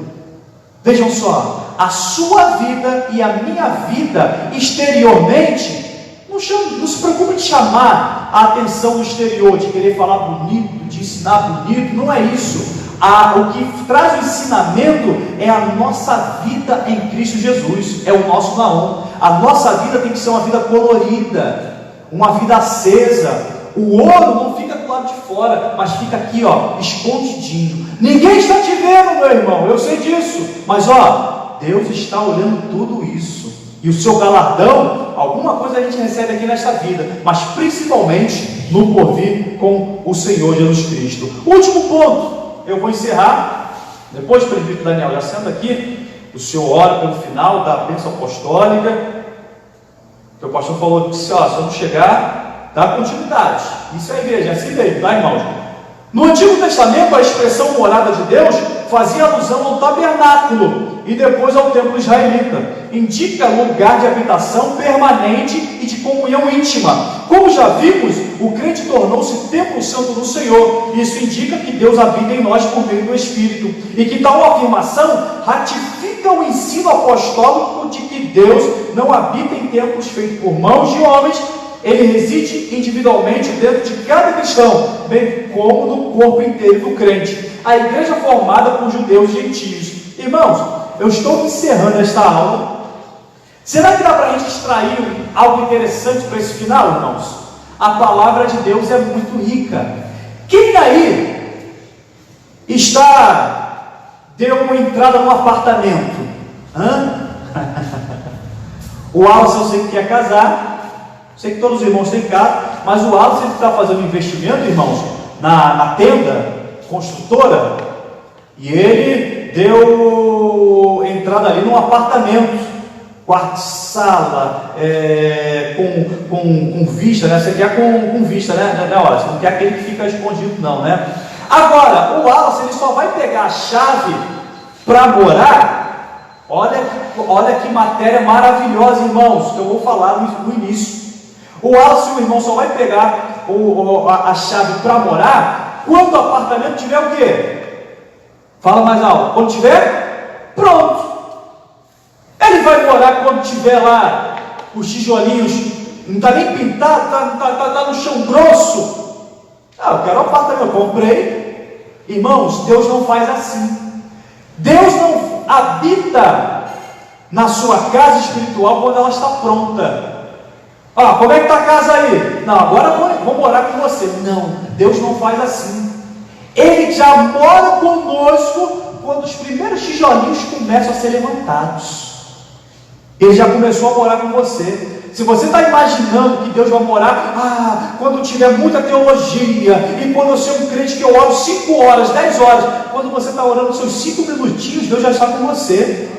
Vejam só, a sua vida e a minha vida exteriormente, não se preocupe de chamar a atenção do exterior, de querer falar bonito, de ensinar bonito, não é isso. O que traz o ensinamento é a nossa vida em Cristo Jesus, é o nosso naon. A nossa vida tem que ser uma vida colorida, uma vida acesa. O ouro não fica do lado de fora, mas fica aqui, ó, escondidinho. Ninguém está te vendo, meu irmão, eu sei disso, mas ó, Deus está olhando tudo isso, e o seu galardão, alguma coisa a gente recebe aqui nesta vida, mas principalmente no porvir com o Senhor Jesus Cristo. Último ponto, eu vou encerrar. Depois, presbítero Daniel, já senta aqui, o senhor ora pelo final da bênção apostólica. O pastor falou que se eu não chegar, dá continuidade. Isso é a igreja, é assim mesmo, tá, irmãos? No Antigo Testamento, a expressão morada de Deus fazia alusão ao tabernáculo e depois ao templo israelita. Indica lugar de habitação permanente e de comunhão íntima. Como já vimos, o crente tornou-se templo santo do Senhor. Isso indica que Deus habita em nós por meio do Espírito, e que tal afirmação ratifica o ensino apostólico de que Deus não habita em templos feitos por mãos de homens. Ele reside individualmente dentro de cada cristão, bem como no corpo inteiro do crente, a igreja formada por judeus e gentios. Irmãos, eu estou encerrando esta aula. Será que dá para a gente extrair algo interessante para esse final, irmãos? A palavra de Deus é muito rica. Quem aí deu uma entrada no apartamento? O Alce, eu sei que quer casar. Sei que todos os irmãos têm casa, mas o Alce está fazendo um investimento, irmãos, na tenda construtora, e ele deu entrada ali num apartamento. quarto de sala, com vista, né? Você quer com vista, né? Você não quer aquele que fica escondido, não, né? Agora, o Wallace, ele só vai pegar a chave para morar. Olha que matéria maravilhosa, irmãos, que eu vou falar no início. O Wallace, o irmão, só vai pegar a chave para morar quando o apartamento tiver o quê? Fala mais alto. Quando tiver pronto. Ele vai morar quando tiver lá os tijolinhos, não está nem pintado, tá no chão grosso. Eu quero um apartamento, eu comprei. Irmãos, Deus não faz assim. Deus não habita na sua casa espiritual quando ela está pronta. Como é que está a casa aí? Não, agora vou morar com você. Não, Deus não faz assim. Ele já mora conosco quando os primeiros tijolinhos começam a ser levantados. Ele já começou a morar com você. Se você está imaginando que Deus vai morar, quando tiver muita teologia, e quando eu ser um crente que eu oro 5 horas, 10 horas, quando você está orando seus 5 minutinhos, Deus já está com você.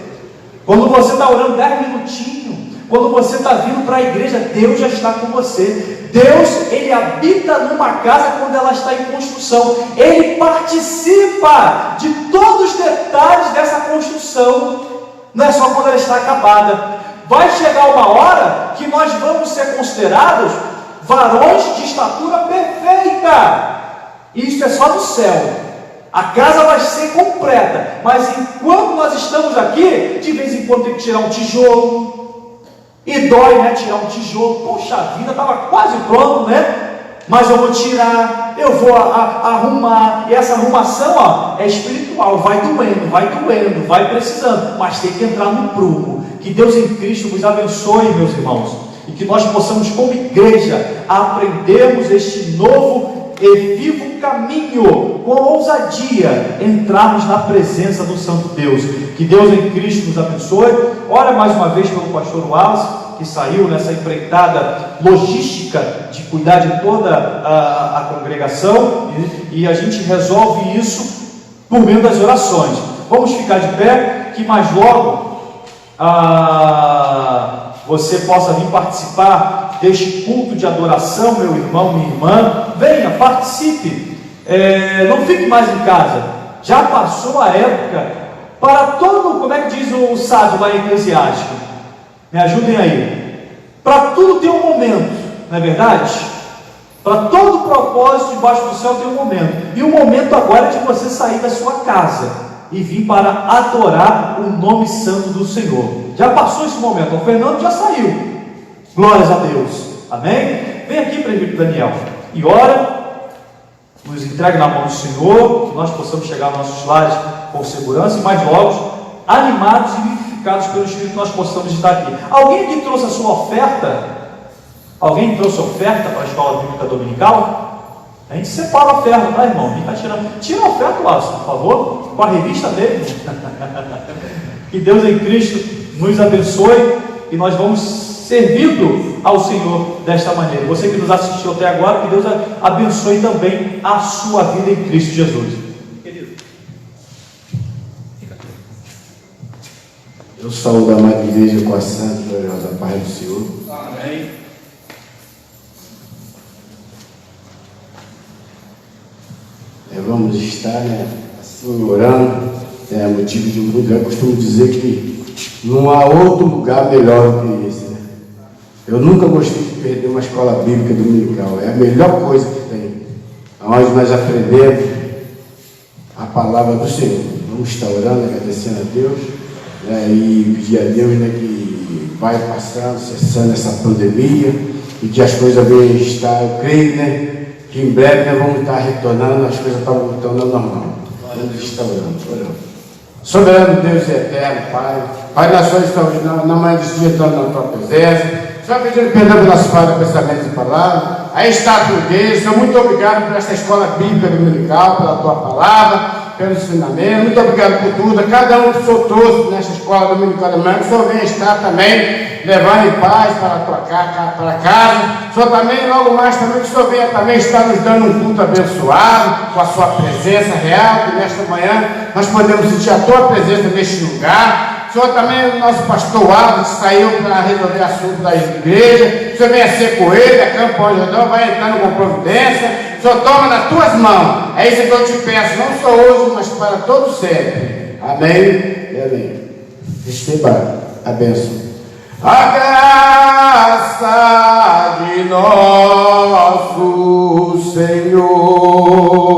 Quando você está orando 10 minutinhos, quando você está vindo para a igreja, Deus já está com você. Deus, Ele habita numa casa quando ela está em construção. Ele participa de todos os detalhes dessa construção. Não é só quando ela está acabada. Vai chegar uma hora que nós vamos ser considerados varões de estatura perfeita. Isso é só do céu. A casa vai ser completa. Mas enquanto nós estamos aqui, de vez em quando tem que tirar um tijolo. E dói, né? Tirar um tijolo. Poxa vida, estava quase pronto, né? Mas eu vou tirar, eu vou arrumar. E essa arrumação, é espiritual. Vai doendo, vai precisando. Mas tem que entrar no prumo. Que Deus em Cristo nos abençoe, meus irmãos. E que nós possamos, como igreja, aprendermos este novo e vivo caminho, com ousadia, entrarmos na presença do Santo Deus. Que Deus em Cristo nos abençoe. Ora mais uma vez pelo pastor Wallace, que saiu nessa empreitada logística de cuidar de toda a congregação, e a gente resolve isso por meio das orações. Vamos ficar de pé, que mais logo você possa vir participar deste culto de adoração, meu irmão, minha irmã. Venha, participe. Não fique mais em casa. Já passou a época para todo, como é que diz o sábio lá em Eclesiástico? Me ajudem aí. Para tudo tem um momento, não é verdade? Para todo propósito debaixo do céu tem um momento. E o momento agora é de você sair da sua casa e vir para adorar o nome santo do Senhor. Já passou esse momento. O Fernando já saiu. Glórias a Deus. Amém? Vem aqui, presbítero Daniel, e ora. Nos entregue na mão do Senhor, que nós possamos chegar aos nossos lares com segurança, e mais logo, animados e vivificados pelo Espírito, nós possamos estar aqui. Alguém aqui trouxe a sua oferta? Alguém trouxe oferta para a escola bíblica dominical? A gente separa a oferta, tá, irmão? Quem está tirando? Tira a oferta, Lázaro, por favor, com a revista dele. Que Deus em Cristo nos abençoe, e nós vamos servindo ao Senhor desta maneira. Você que nos assistiu até agora, que Deus abençoe também a sua vida em Cristo Jesus. Querido, eu saúdo a amada igreja com a santa e gloriosa paz do Senhor. Amém. Vamos estar, assim, orando. É motivo de muito. Eu costumo dizer que não há outro lugar melhor do que esse. Eu nunca gostei de perder uma escola bíblica dominical. É a melhor coisa que tem. Onde nós aprendemos a palavra do Senhor. Vamos estar orando, agradecendo a Deus, e pedir a Deus, que vai passando, cessando essa pandemia, e que as coisas venham estar, eu creio, que em breve nós vamos estar retornando, as coisas estão voltando ao normal. Vamos estar orando. Soberano Deus e eterno, Pai. Pai, nós só estamos na manhã desse dia entrando na tua presença. Só pedindo perdão pela falta de pensamento e palavra. Aí está a tua igreja. Muito obrigado por esta escola bíblica dominical, pela tua palavra, pelo ensinamento. Muito obrigado por tudo. Cada um que o Senhor trouxe nesta escola dominical da manhã, que o Senhor venha estar também levando em paz para a tua casa. O Senhor também, logo mais também, que o Senhor venha também estar nos dando um culto abençoado, com a sua presença real, que nesta manhã nós podemos sentir a tua presença neste lugar. O senhor também, o nosso pastor Wallace, saiu para resolver assunto da igreja. O senhor vem a ser com ele, a campanha Jordão, vai entrando com providência. O senhor toma nas tuas mãos. É isso que eu te peço, não só hoje, mas para todo sempre. Amém e amém. Receba a bênção. A graça de nosso Senhor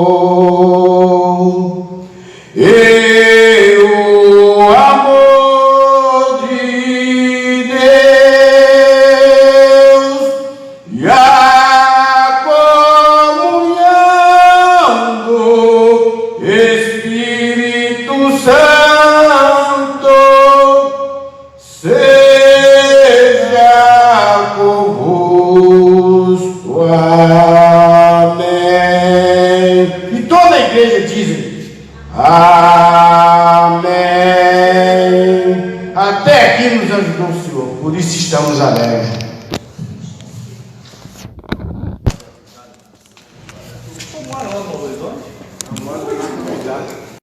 e o amor de Deus e a comunhão do Espírito Santo seja convosco. Amém. E toda a igreja diz: amém. Até aqui nos ajudou o Senhor, por isso estamos alegres.